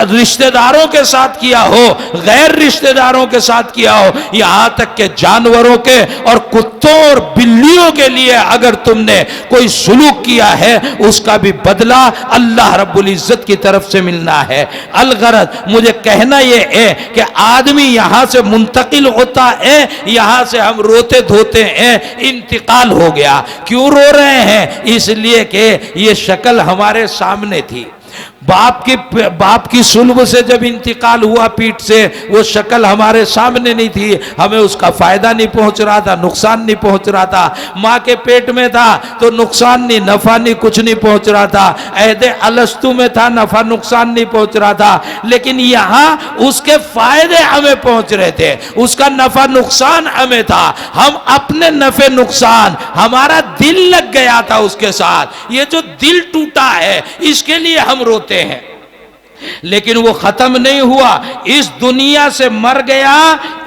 [SPEAKER 3] रिश्तेदारों के साथ किया हो, गैर रिश्तेदारों के साथ किया हो, यहां तक के जानवरों के और कुत्तों और बिल्लियों के लिए अगर तुमने कोई सुलूक किया है, उसका भी बदला अल्लाह रब्बुल इज्जत की तरफ से मिलना है। अलगरज मुझे कहना यह है कि आदमी यहां से मुंतकिल होता है, यहां से हम रोते धोते हैं, इंतकाल हो गया। क्यों रो रहे हैं? इसलिए कि ये शक्ल हमारे सामने थी। बाप की सुल्ब से जब इंतकाल हुआ पीठ से, वो शक्ल हमारे सामने नहीं थी, हमें उसका फायदा नहीं पहुंच रहा था, नुकसान नहीं पहुंच रहा था। माँ के पेट में था तो नुकसान नहीं, नफा नहीं, कुछ नहीं पहुंच रहा था। अहदे अलस्तु में था, नफा नुकसान नहीं पहुंच रहा था, लेकिन यहाँ उसके फायदे हमें पहुंच रहे थे, उसका नफा नुकसान हमें था। हम अपने नफे नुकसान, हमारा दिल लग गया था उसके साथ, ये जो दिल टूटा है इसके लिए हम रोते हैं। लेकिन वो खत्म नहीं हुआ, इस दुनिया से मर गया,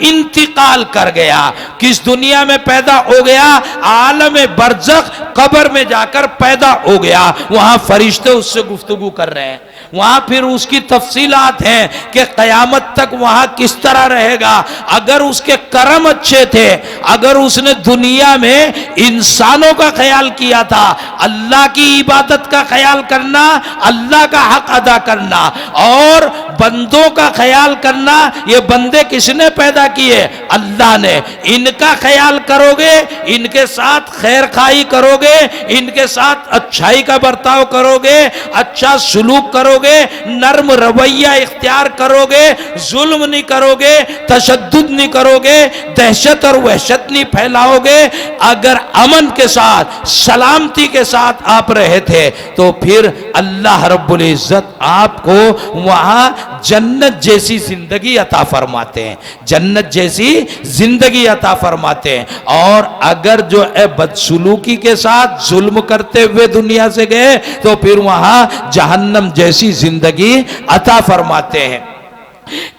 [SPEAKER 3] इंतकाल कर गया। किस दुनिया में पैदा हो गया? आलम बरज़ख, कब्र में जाकर पैदा हो गया। वहां फरिश्ते उससे गुफ्तगू कर रहे हैं, वहां फिर उसकी तफसीलात हैं कि कयामत तक वहां किस तरह रहेगा। अगर उसके कर्म अच्छे थे, अगर उसने दुनिया में इंसानों का ख्याल किया था, अल्लाह की इबादत का ख्याल करना, अल्लाह का हक अदा करना, और बंदों का ख्याल करना, ये बंदे किसने पैदा किए? अल्लाह ने। इनका ख्याल करोगे, इनके साथ खैर खाई करोगे, इनके साथ अच्छाई का बर्ताव करोगे, अच्छा सुलूक करोगे, नर्म रवैया इख्तियार करोगे, जुल्म नहीं करोगे, तशद्दुद नहीं करोगे, दहशत और वहशत नहीं फैलाओगे, अगर अमन के साथ सलामती के साथ आप रहे थे तो फिर अल्लाह रब्बुल इज्जत आपको वहां जन्नत जैसी जिंदगी अता फरमाते हैं, जन्नत जैसी जिंदगी अता फरमाते हैं। और अगर जो है बदसलूकी के साथ जुल्म करते हुए दुनिया से गए तो फिर वहां जहन्नम जैसी जिंदगी अता फरमाते हैं।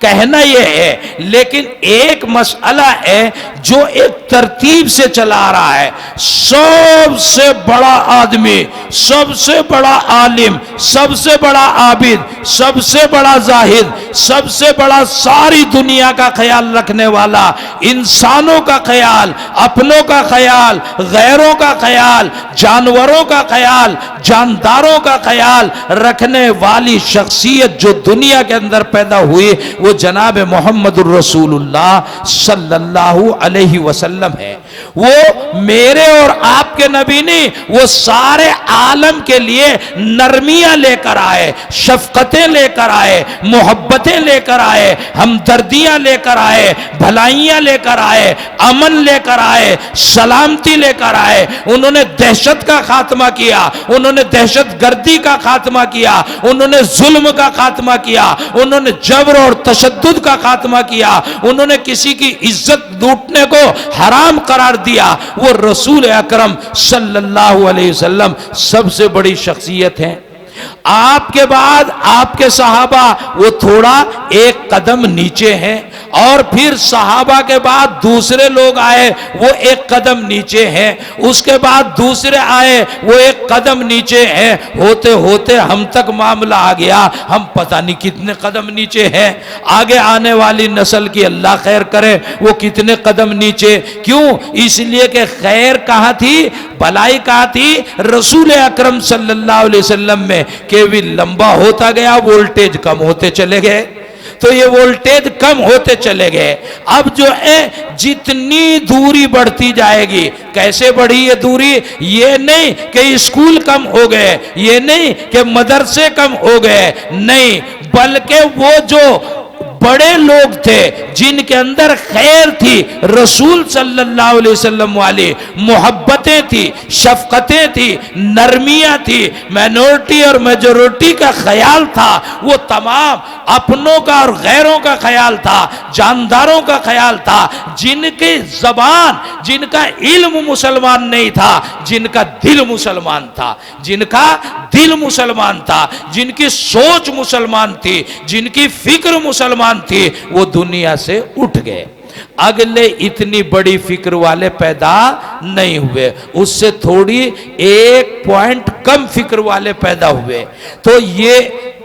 [SPEAKER 3] कहना यह है, लेकिन एक मसला है जो एक तरतीब से चला रहा है। सबसे बड़ा आदमी, सबसे बड़ा आलिम, सबसे बड़ा आबिद, सबसे बड़ा जाहिद, सबसे बड़ा सारी दुनिया का ख्याल रखने वाला, इंसानों का ख्याल, अपनों का ख्याल, गैरों का ख्याल, जानवरों का ख्याल, जानदारों का ख्याल रखने वाली शख्सियत जो दुनिया के अंदर पैदा हुई वो जनाब मोहम्मदुर रसूलुल्लाह सल्लल्लाहु अलैहि वसल्लम है। वो मेरे और आपके नबी नहीं, वो सारे आलम के लिए नरमियां लेकर आए, शफकतें लेकर आए, मोहब्बतें लेकर आए, हमदर्दियां लेकर आए, भलाइयां लेकर आए, अमन लेकर आए, सलामती लेकर आए। उन्होंने दहशत का खात्मा किया, उन्होंने दहशत गर्दी का खात्मा किया, उन्होंने जुल्म का खात्मा किया, उन्होंने जबर और तशद्दुद का खात्मा किया, उन्होंने किसी की इज्जत लूटने को हराम करार दिया। वो रसूल अकरम सल्लल्लाहु अलैहि वसल्लम सबसे बड़ी शख्सियत है। आपके बाद आपके सहाबा वो थोड़ा एक कदम नीचे हैं, और फिर सहाबा के बाद दूसरे लोग आए वो एक कदम नीचे हैं, उसके बाद दूसरे आए वो एक कदम नीचे हैं, होते होते हम तक मामला आ गया, हम पता नहीं कितने कदम नीचे हैं। आगे आने वाली नस्ल की अल्लाह खैर करे, वो कितने कदम नीचे। क्यों? इसलिए कि खैर कहाँ थी, भलाई कहाँ थी? रसूल अकरम सल्लल्लाहु अलैहि वसल्लम में। केवल लंबा होता गया, वोल्टेज कम होते चले गए, तो ये वोल्टेज कम होते चले गए। अब जो है जितनी दूरी बढ़ती जाएगी, कैसे बढ़ी ये दूरी? ये नहीं कि स्कूल कम हो गए, ये नहीं कि मदरसे कम हो गए, नहीं, बल्कि वो जो बड़े लोग थे जिनके अंदर खैर थी, रसूल सल्लल्लाहु अलैहि वसल्लम वाली मोहब्बतें थी, शफकतें थी, नरमियां थी, माइनॉरिटी और मेजॉरिटी का ख्याल था, वो तमाम अपनों का और गैरों का ख्याल था, जानदारों का ख्याल था, जिनकी जबान, जिनका इल्म मुसलमान नहीं था, जिनका दिल मुसलमान था, जिनका दिल मुसलमान था, जिनकी सोच मुसलमान थी, जिनकी फिक्र मुसलमान थी, वो दुनिया से उठ गए। अगले इतनी बड़ी फिक्र वाले पैदा नहीं हुए, उससे थोड़ी एक पॉइंट कम फिक्र वाले पैदा हुए। तो ये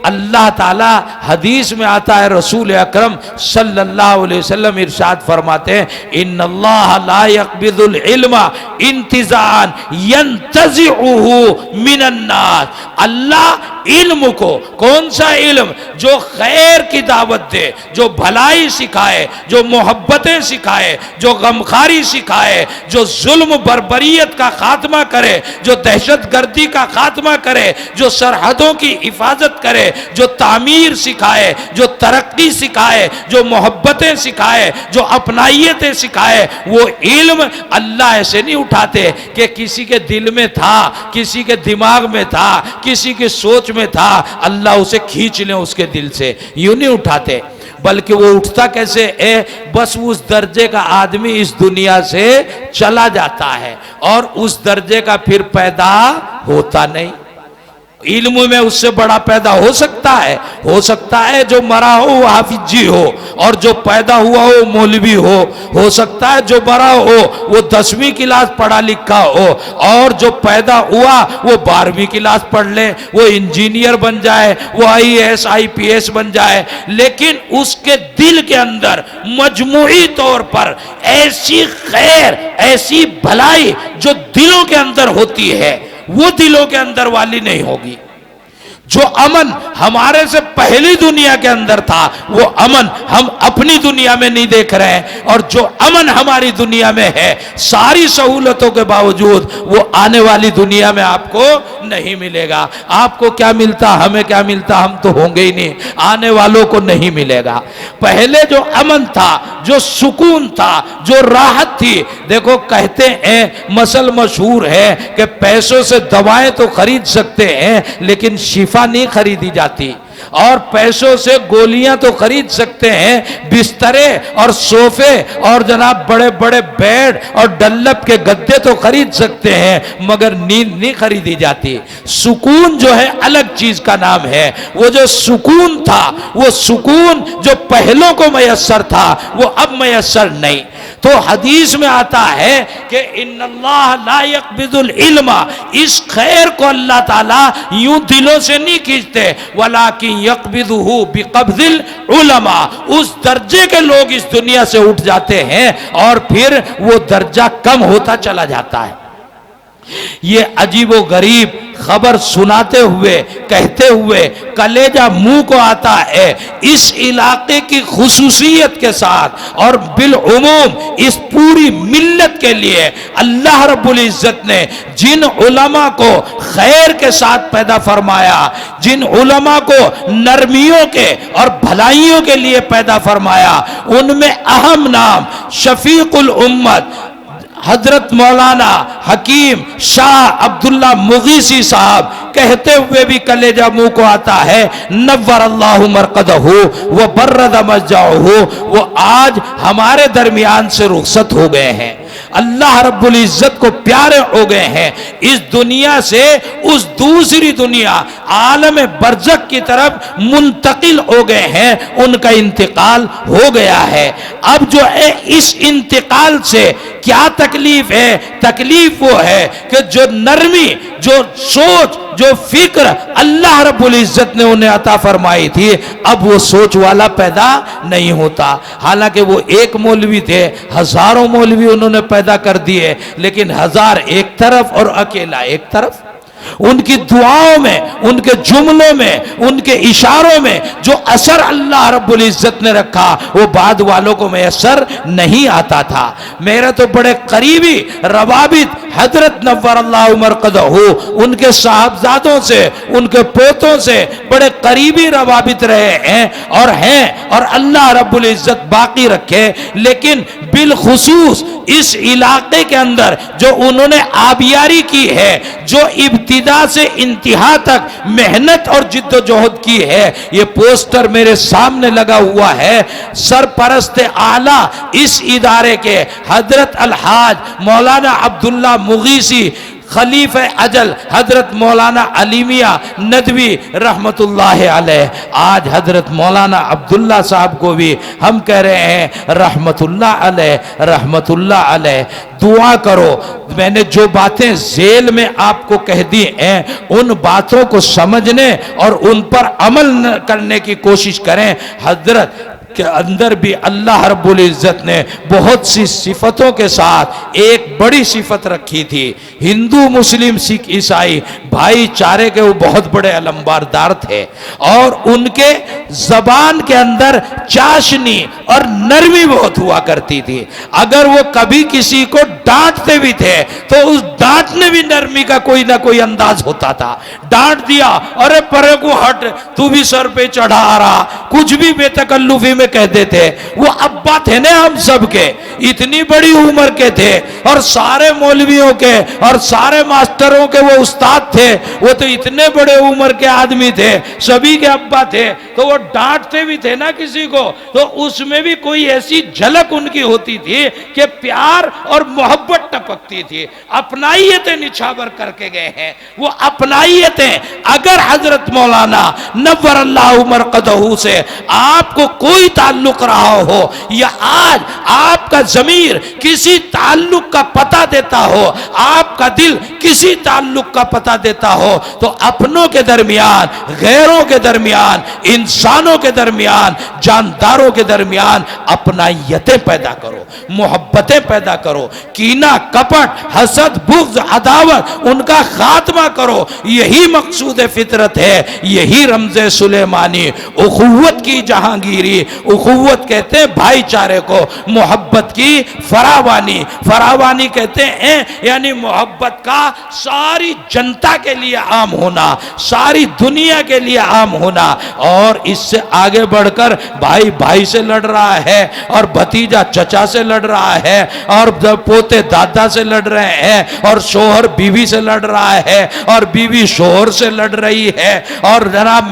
[SPEAKER 3] अल्लाह ताला हदीस में आता है, रसूल अकरम सल्लल्लाहु अलैहि वसल्लम इरशाद फरमाते हैं, इन्नल्लाह ला यक़बिदुल इल्मा इंतिज़ाअन यंतज़िउहु मिनन नास। अल्लाह इल्म को, कौन सा इल्म? जो खैर की दावत दे, जो भलाई सिखाए, जो मोहब्बतें सिखाए, जो गमखारी सिखाए, जो जुल्म बर्बरियत का खात्मा करे, जो दहशत गर्दी का खात्मा करे, जो सरहदों की हिफाजत करे, जो तामीर सिखाए, जो तरक्की सिखाए, जो मोहब्बतें सिखाए, जो अपनाइयतें सिखाए, वो इल्म अल्लाह ऐसे नहीं उठाते कि किसी के दिल में था, किसी के दिमाग में था, किसी की सोच में था, अल्लाह उसे खींच ले उसके दिल से, यूं नहीं उठाते। बल्कि वो उठता कैसे है? बस उस दर्जे का आदमी इस दुनिया से चला जाता है और उस दर्जे का फिर पैदा होता नहीं। इल्म में उससे बड़ा पैदा हो सकता है जो मरा हो वो हाफिजी हो, और जो पैदा हुआ हो मौलवी हो सकता है जो मरा हो वो 10वीं क्लास पढ़ा लिखा हो, और जो पैदा हुआ वो 12वीं क्लास पढ़ ले, वो इंजीनियर बन जाए, वो IAS IPS बन जाए, लेकिन उसके दिल के अंदर मजमूई तौर पर ऐसी खैर, ऐसी भलाई जो दिलों के अंदर होती है, वो दिलों के अंदर वाली नहीं होगी। जो अमन हमारे से पहली दुनिया के अंदर था, वो अमन हम अपनी दुनिया में नहीं देख रहे हैं। और जो अमन हमारी दुनिया में है, सारी सहूलतों के बावजूद, वो आने वाली दुनिया में आपको नहीं मिलेगा। आपको क्या मिलता, हमें क्या मिलता, हम तो होंगे ही नहीं, आने वालों को नहीं मिलेगा। पहले जो अमन था, जो सुकून था, जो राहत थी, देखो कहते हैं, मसल मशहूर है कि पैसों से दवाएं तो खरीद सकते हैं लेकिन शिफा नहीं खरीदी जाती, और पैसों से गोलियां तो खरीद सकते हैं, बिस्तरे और सोफे और जनाब बड़े बड़े बेड और डल्लब के गद्दे तो खरीद सकते हैं, मगर नींद नहीं खरीदी जाती। सुकून जो है अलग चीज का नाम है। वो जो सुकून था, वो सुकून जो पहलों को मयस्सर था, वो अब मयस्सर नहीं। तो हदीस में आता है कि इन्नल्लाह ला यक़बिदुल इल्मा, इस खैर को अल्लाह ताला यूं दिलों से नहीं खींचते, वलाकिन यक़बिदुहु बिक़ब्दिल उलमा, उस दर्जे के लोग इस दुनिया से उठ जाते हैं और फिर वो दर्जा कम होता चला जाता है। ये अजीबो गरीब खबर सुनाते हुए, कहते हुए कलेजा मुंह को आता है। इस इलाके की खुसूसियत के साथ और बिल उमूम इस पूरी मिल्लत के लिए अल्लाह रब्बुल इज्जत ने जिन उलमा को खैर के साथ पैदा फरमाया, जिन उलमा को नरमियों के और भलाइयों के लिए पैदा फरमाया, उनमें अहम नाम शफीकुल उम्मत हजरत मौलाना हकीम शाह अब्दुल्ला मुगीसी साहब, कहते हुए भी कलेजा मुंह को आता है, नव्वर अल्लाहु मरकदहु व बर्रद मस्जाहु, वो आज हमारे दरमियान से रुखसत हो गए हैं, अल्लाह रब्बुल इज्जत को प्यारे हो गए हैं। इस दुनिया से उस दूसरी दुनिया आलम बरज़ख की तरफ मुंतकिल हो गए हैं, उनका इंतकाल हो गया है। अब जो है इस इंतकाल से क्या तकलीफ है? तकलीफ वो है कि जो नरमी, जो सोच, जो फिक्र अल्लाह रब्बुल इज्जत ने उन्हें अता फरमाई थी, अब वो सोच वाला पैदा नहीं होता। हालांकि वो एक मौलवी थे, हजारों मौलवी उन्होंने पैदा कर दिए, लेकिन हजार एक तरफ और अकेला एक तरफ। उनकी दुआओं में, उनके जुमलों में, उनके इशारों में जो असर अल्लाह रब्बुल इज्जत ने रखा, वो बाद वालों को मैसर नहीं आता था। मेरे तो बड़े करीबी रवाबित हजरत नव्वर अल्लाहु मरकदहु, उनके साहबजादों से, उनके पोतों से बड़े करीबी रवाबित रहे हैं और अल्लाह रब्बुल इज्जत बाकी रखे। लेकिन बिलखुसूस इस इलाके के अंदर जो उन्होंने आबियारी की है, जो इब्तिदा से इंतहा तक मेहनत और जिद्दोजहद की है, ये पोस्टर मेरे सामने लगा हुआ है। सरपरस्त आला इस इदारे के हजरत अलहाज मौलाना अब्दुल्ला मुगीसी, खलीफे अजल हजरत मौलाना अलीमिया नदवी रहमतुल्लाह अलैह, आज हजरत मौलाना अब्दुल्ला साहब को भी हम कह रहे हैं रहमतुल्लाह अलैह, रहमतुल्लाह अलैह। दुआ करो, मैंने जो बातें जेल में आपको कह दी हैं, उन बातों को समझने और उन पर अमल करने की कोशिश करें। हजरत के अंदर भी अल्लाह रब्बुल इज्जत ने बहुत सी सिफतों के साथ एक बड़ी सिफत रखी थी। हिंदू मुस्लिम सिख ईसाई भाईचारे के वो बहुत बड़े अलंबारदार थे और उनके जबान के अंदर चाशनी और नरमी बहुत हुआ करती थी। अगर वो कभी किसी को डांटते भी थे तो उस डांटने भी नरमी का कोई ना कोई अंदाज होता था। डांट दिया, अरे परे को हट, तू भी सर पे चढ़ा आ रहा, कुछ भी बेतकल्लुफी में कह देते। वो अब्बा थे ना हम सब के, इतनी बड़ी उम्र के थे और सारे मौलवियों के और सारे मास्टरों के वो उस्ताद थे। वो तो इतने बड़े उम्र के आदमी थे, सभी के अब्बा थे, तो वो डांटते भी थे ना किसी को, तो उसमें भी कोई ऐसी झलक उनकी होती थी कि प्यार और मोहब्बत टपकती थी। अपनाइयतें निछावर करके गए हैं, वो अपनाइयतें अगर हजरत मौलाना मौलाना नव्वर अल्लाह मरकदहू से आपको कोई ताल्लुक रहा हो, या आज आपका ज़मीर किसी ताल्लुक का पता देता हो, आपका दिल किसी ताल्लुक का पता देता हो, तो अपनों के दरमियान, गैरों के दरमियान, इंसानों के दरमियान, जानदारों के दरमियान अपनायतें पैदा करो, मोहब्बतें पैदा करो, कीना, कपट, हसद, बुग़्ज़, अदावत, उनका खात्मा करो। यही मकसूद फितरत है, यही रमज़े सुलेमानी, उखुव्वत की जहांगीरी। उखुव्वत कहते हैं भाईचारे को, मोहब्बत की फरावानी, फरावानी कहते हैं यानी मोहब्बत का सारी जनता के लिए आम होना, सारी दुनिया के लिए आम होना। और इससे आगे बढ़कर भाई भाई से लड़ रहा है, और भतीजा चचा से लड़ रहा है, और पोते दादा से लड़ रहे हैं, और शोहर बीवी से लड़ रहा है, और बीवी शोहर से लड़ रही है, और जनाब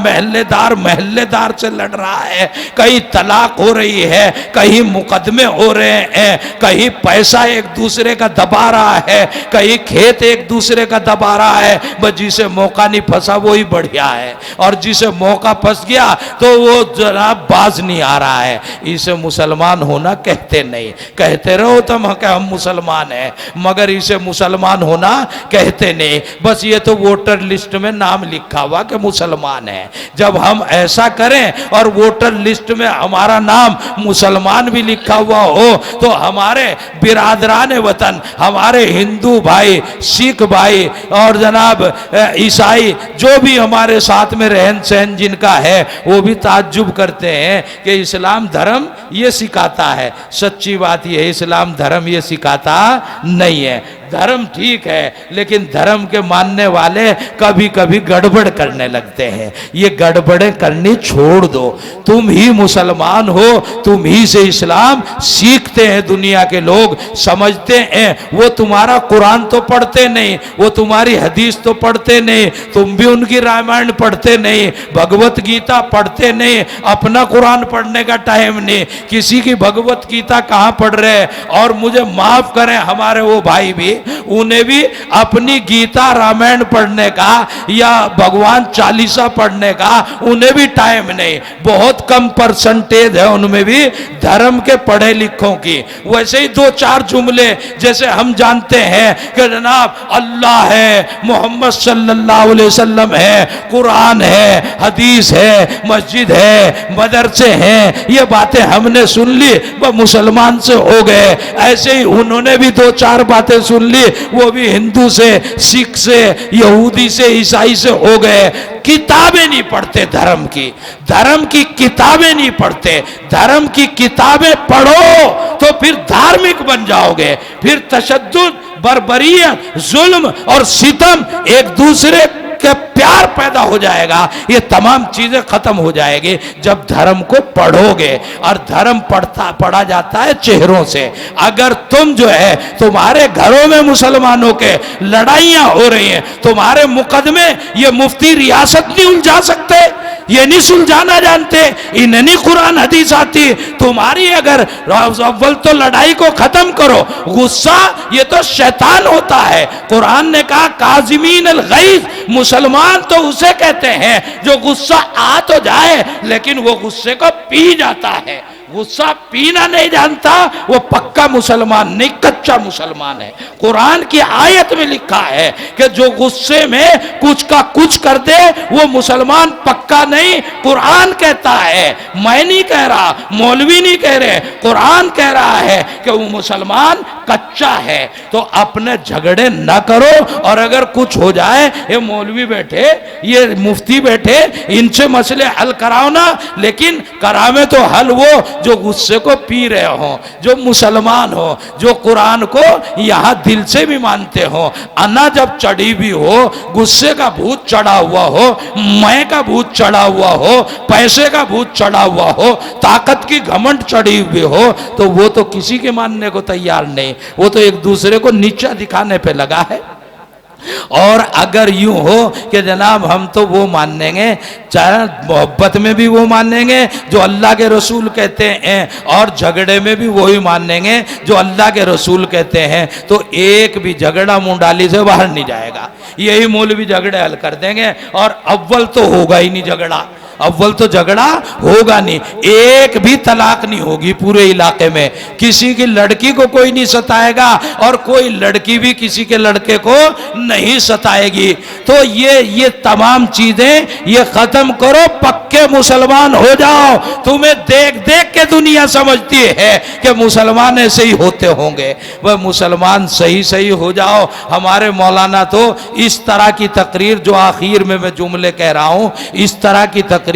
[SPEAKER 3] महल्लेदार से लड़ रहा है। कहीं तलाक हो रही है, कहीं मुकदमे हो रहे हैं, कहीं पैसा एक दूसरे का दबा रहा है, कहीं खेत एक दूसरे का दबा रहा है। बस जिसे मौका नहीं फंसा वही बढ़िया है, और जिसे मौका फंस गया तो वो जनाब बाज नहीं आ रहा है। इसे मुसलमान होना कहते नहीं, कहते रहो तुम कि हम मुसलमान हैं, मगर इसे मुसलमान होना कहते नहीं। बस ये तो वोटर लिस्ट में नाम लिखा हुआ कि मुसलमान है। जब हम ऐसा करें और वोटर लिस्ट में हमारा नाम मुसलमान भी लिखा हुआ हो, तो हमारे बिरादरान वतन, हमारे हिंदू भाई, सिख भाई और जनाब ईसाई जो भी हमारे साथ में रहन सहन जिनका है, वो भी ताज्जुब करते हैं कि इस्लाम धर्म ये सिखाता है। सच्ची बात ये है, इस्लाम धर्म ये सिखाता नहीं है। धर्म ठीक है, लेकिन धर्म के मानने वाले कभी कभी गड़बड़ करने लगते हैं। ये गड़बड़ें करनी छोड़ दो। तुम ही मुसलमान हो, तुम ही से इस्लाम सीखते हैं दुनिया के लोग, समझते हैं। वो तुम्हारा कुरान तो पढ़ते नहीं, वो तुम्हारी हदीस तो पढ़ते नहीं, तुम भी उनकी रामायण पढ़ते नहीं, भगवत गीता पढ़ते नहीं, अपना कुरान पढ़ने का टाइम नहीं, किसी की भगवत गीता कहाँ पढ़ रहे। और मुझे माफ करें हमारे वो भाई भी, उन्हें भी अपनी गीता रामायण पढ़ने का या भगवान चालीसा पढ़ने का उन्हें भी टाइम नहीं। बहुत कम परसेंटेज है उनमें भी धर्म के पढ़े लिखों की। वैसे ही दो चार जुमले जैसे हम जानते हैं कि जनाब अल्लाह है, मोहम्मद सल्लल्लाहु अलैहि वसल्लम है, कुरान है, हदीस है, मस्जिद है, मदरसे हैं, ये बातें हमने सुन ली, वह मुसलमान से हो गए। ऐसे ही उन्होंने भी दो चार बातें सुन ली, वो भी हिंदू से, सिख से, यहूदी से, ईसाई से हो गए। किताबें नहीं पढ़ते धर्म की किताबें नहीं पढ़ते। धर्म की किताबें पढ़ो तो फिर धार्मिक बन जाओगे। फिर तशद्दुद, बर्बरियत, जुल्म और सितम, एक दूसरे के प्यार पैदा हो जाएगा। ये तमाम चीजें खत्म हो जाएगी जब धर्म को पढ़ोगे। और धर्म पढ़ा जाता है चेहरों से। अगर तुम जो है तुम्हारे घरों में मुसलमानों के लड़ाइयां हो रही हैं, तुम्हारे मुकदमे ये मुफ्ती रियासत नहीं उलझा सकते, ये नहीं सुलझाना जानते, इन्हें नहीं कुरान हदीस आती। तुम्हारी अगर अव्वल तो लड़ाई को खत्म करो। गुस्सा ये तो शैतान होता है। कुरान ने कहा काज़िमीन अल गैज़, मुसलमान तो उसे कहते हैं जो गुस्सा आ तो जाए लेकिन वो गुस्से को पी जाता है। गुस्सा पीना नहीं जानता वो पक्का मुसलमान नहीं, कच्चा मुसलमान है। कुरान की आयत में लिखा है कि जो गुस्से में कुछ का कुछ कर दे वो मुसलमान पक्का नहीं। कुरान कहता है, मैं नहीं कह रहा, मौलवी नहीं कह रहे, कुरान कह रहा है कि वो मुसलमान कच्चा है। तो अपने झगड़े ना करो। और अगर कुछ हो जाए, ये मौलवी बैठे, ये मुफ्ती बैठे, इनसे मसले हल कराओ ना, लेकिन करावे तो हल वो जो गुस्से को पी रहे हो, जो मुसलमान हो, जो कुरान को यहां दिल से भी मानते हो। अना जब चढ़ी भी हो, गुस्से का भूत चढ़ा हुआ हो, मैं का भूत चढ़ा हुआ हो, पैसे का भूत चढ़ा हुआ हो, ताकत की घमंड चढ़ी हुई हो, तो वो तो किसी के मानने को तैयार नहीं। वो तो एक दूसरे को नीचा दिखाने पे लगा है। और अगर यूं हो कि जनाब हम तो वो मान लेंगे, चाहे मोहब्बत में भी वो मान लेंगे जो अल्लाह के रसूल कहते हैं और झगड़े में भी वही मान लेंगे जो अल्लाह के रसूल कहते हैं, तो एक भी झगड़ा मुंडाली से बाहर नहीं जाएगा। यही मौलवी झगड़े हल कर देंगे और अव्वल तो होगा ही नहीं झगड़ा, अव्वल तो झगड़ा होगा नहीं, एक भी तलाक नहीं होगी पूरे इलाके में, किसी की लड़की को कोई नहीं सताएगा और कोई लड़की भी किसी के लड़के को नहीं सताएगी। तो ये तमाम चीजें ये खत्म करो, पक्के मुसलमान हो जाओ। तुम्हें देख देख के दुनिया समझती है कि मुसलमान ऐसे ही होते होंगे, वह मुसलमान सही सही हो जाओ। हमारे मौलाना तो इस तरह की तकरीर, जो आखिर में मैं जुमले कह रहा हूं, इस तरह की तकरीर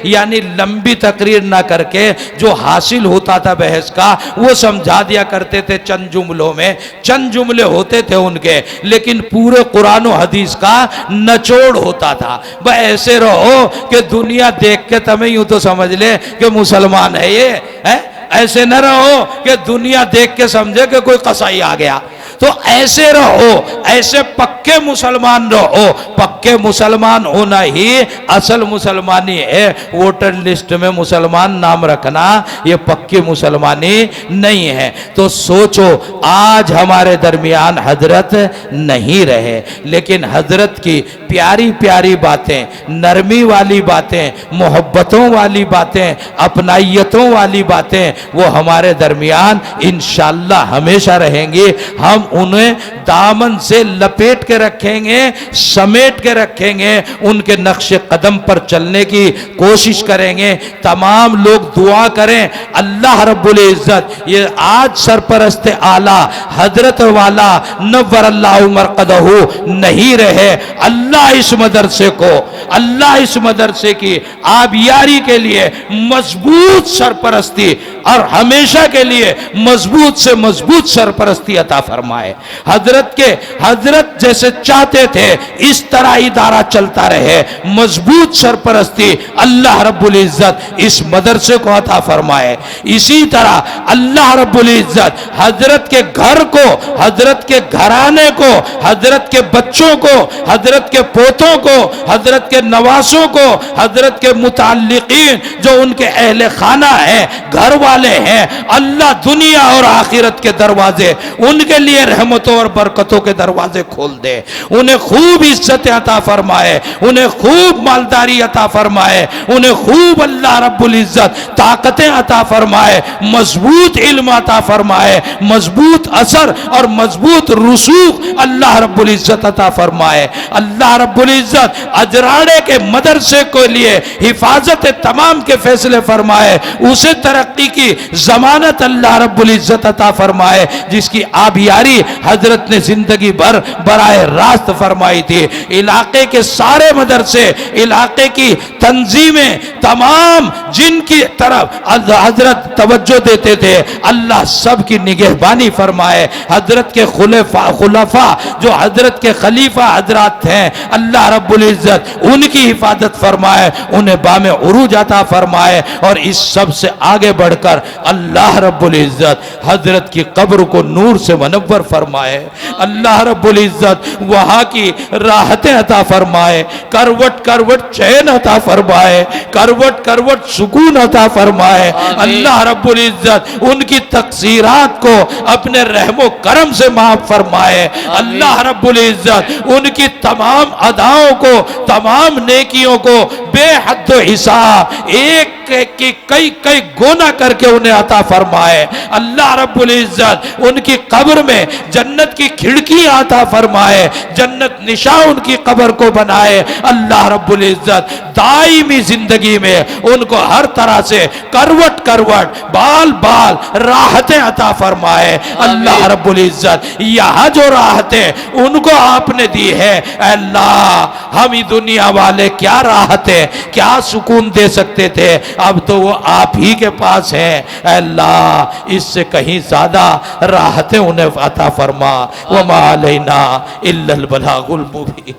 [SPEAKER 3] यानी लंबी तकरीर ना करके जो हासिल होता था बहस का, वो समझा दिया करते थे चंद जुमलों में। चंद जुमले होते थे उनके, लेकिन पूरे कुरान और हदीस का नचोड़ होता था। वह ऐसे रहो कि दुनिया देख के तुम्हें यूं तो समझ ले कि मुसलमान है ये है, ऐसे न रहो कि दुनिया देख के समझे कि कोई कसाई आ गया। तो ऐसे रहो, ऐसे पक्के मुसलमान रहो। पक्के मुसलमान होना ही असल मुसलमानी है। वोटर लिस्ट में मुसलमान नाम रखना ये पक्की मुसलमानी नहीं है। तो सोचो, आज हमारे दरमियान हजरत नहीं रहे, लेकिन हजरत की प्यारी प्यारी बातें, नरमी वाली बातें, मोहब्बतों वाली बातें, अपनाइयतों वाली बातें वो हमारे दरमियान इंशाअल्लाह हमेशा रहेंगी। हम उन्हें दामन से लपेट के रखेंगे, समेट के रखेंगे, उनके नक्शे कदम पर चलने की कोशिश करेंगे। तमाम लोग दुआ करें अल्लाह रब्बुल इज्जत ये आज सरपरस्त आला हजरत वाला नव्वरल्लाहु मरकदहू नहीं रहे, अल्लाह इस मदरसे को, अल्लाह इस मदरसे की आबियारी के लिए मजबूत सरपरस्ती और हमेशा के लिए मजबूत से मजबूत सरपरस्ती अता फरमाए। हजरत जैसे चाहते थे इस तरह इदारा चलता रहे, मजबूत सरपरस्ती अल्लाह रब्बुल इज्जत इस मदरसे को अता फरमाए। इसी तरह अल्लाह रब्बुल इज्जत हजरत के घर को, हजरत के घराने को, हजरत के बच्चों को, हजरत के पोतों को, हजरत के नवासों को, हजरत के मुताल्लिकीन जो उनके अहले खाना है, घर वाले हैं, अल्लाह दुनिया और आखिरत के दरवाजे उनके लिए रहमतों और बरकतों के दरवाजे खोल दे। उन्हें खूब इज्जत अता फरमाए, उन्हें खूब मालदारी अता फरमाए, उन्हें खूब अल्लाह रब्बुल इज्जत ताकतें अता फरमाए, मजबूत इल्म अता फरमाए, मजबूत असर और मजबूत रुसूख अल्लाह रब्बुल इज्जत अता फरमाए। अल्लाह रब्बुल इज्जत अजराड़े के मदरसे के लिए हिफाजत तमाम के फैसले फरमाए, उसे तरक्की की जमानत अल्लाह रब्बुल इज्जत अता फरमाए, जिसकी आबियारी हजरत ने जिंदगी भर बराए रास्त फरमाई थी। इलाके के सारे मदरसे, इलाके की तंजीमें तमाम जिनकी तरफ हजरत तवज्जो देते थे, अल्लाह सब की निगहबानी फरमाए। हजरत के खुलफा जो हजरत के खलीफा हजरात हैं, अल्लाह रब्बुल इज्जत उनकी हिफाजत फरमाए, उन्हें बामे उरूज अता फरमाए। और इस सब से आगे बढ़कर अल्लाह रब्बुल इज्जत हजरत की कब्र को नूर से मनव्वर फरमाए। अल्लाह रब्बुल इज्जत वहां की राहतें अता फरमाए, करवट करवट चैन अता फरमाए, करवट करवट सुकून अता फरमाए। अल्लाह रब्बुल इज्जत उनकी तकसीरात को अपने रहमो करम से माफ फरमाए। अल्लाह रब्बुल इज्जत उनकी तमाम अदाओं को, तमाम नेकियों को बेहद हिसाब एक की कई कई गोना करके उन्हें अता फरमाए। अल्लाह रब्बुल इज्जत उनकी कब्र में जन्नत की खिड़की अता फरमाए, जन्नत निशा उनकी कब्र को बनाए। अल्लाह रब्बुल इज्जत दायमी जिंदगी में उनको हर तरह से करवट करवट, बाल बाल राहतें अता फरमाए। अल्लाह रब्बुल इज्जत यहाँ जो राहतें उनको आपने दी है, अल्लाह हम ही दुनिया वाले क्या राहतें, क्या सुकून दे सकते थे, अब तो वो आप ही के पास है। अल्लाह इससे कहीं ज्यादा राहतें उन्हें अता फरमा। वमा अलैना इल्लल बलागुल मुबीन।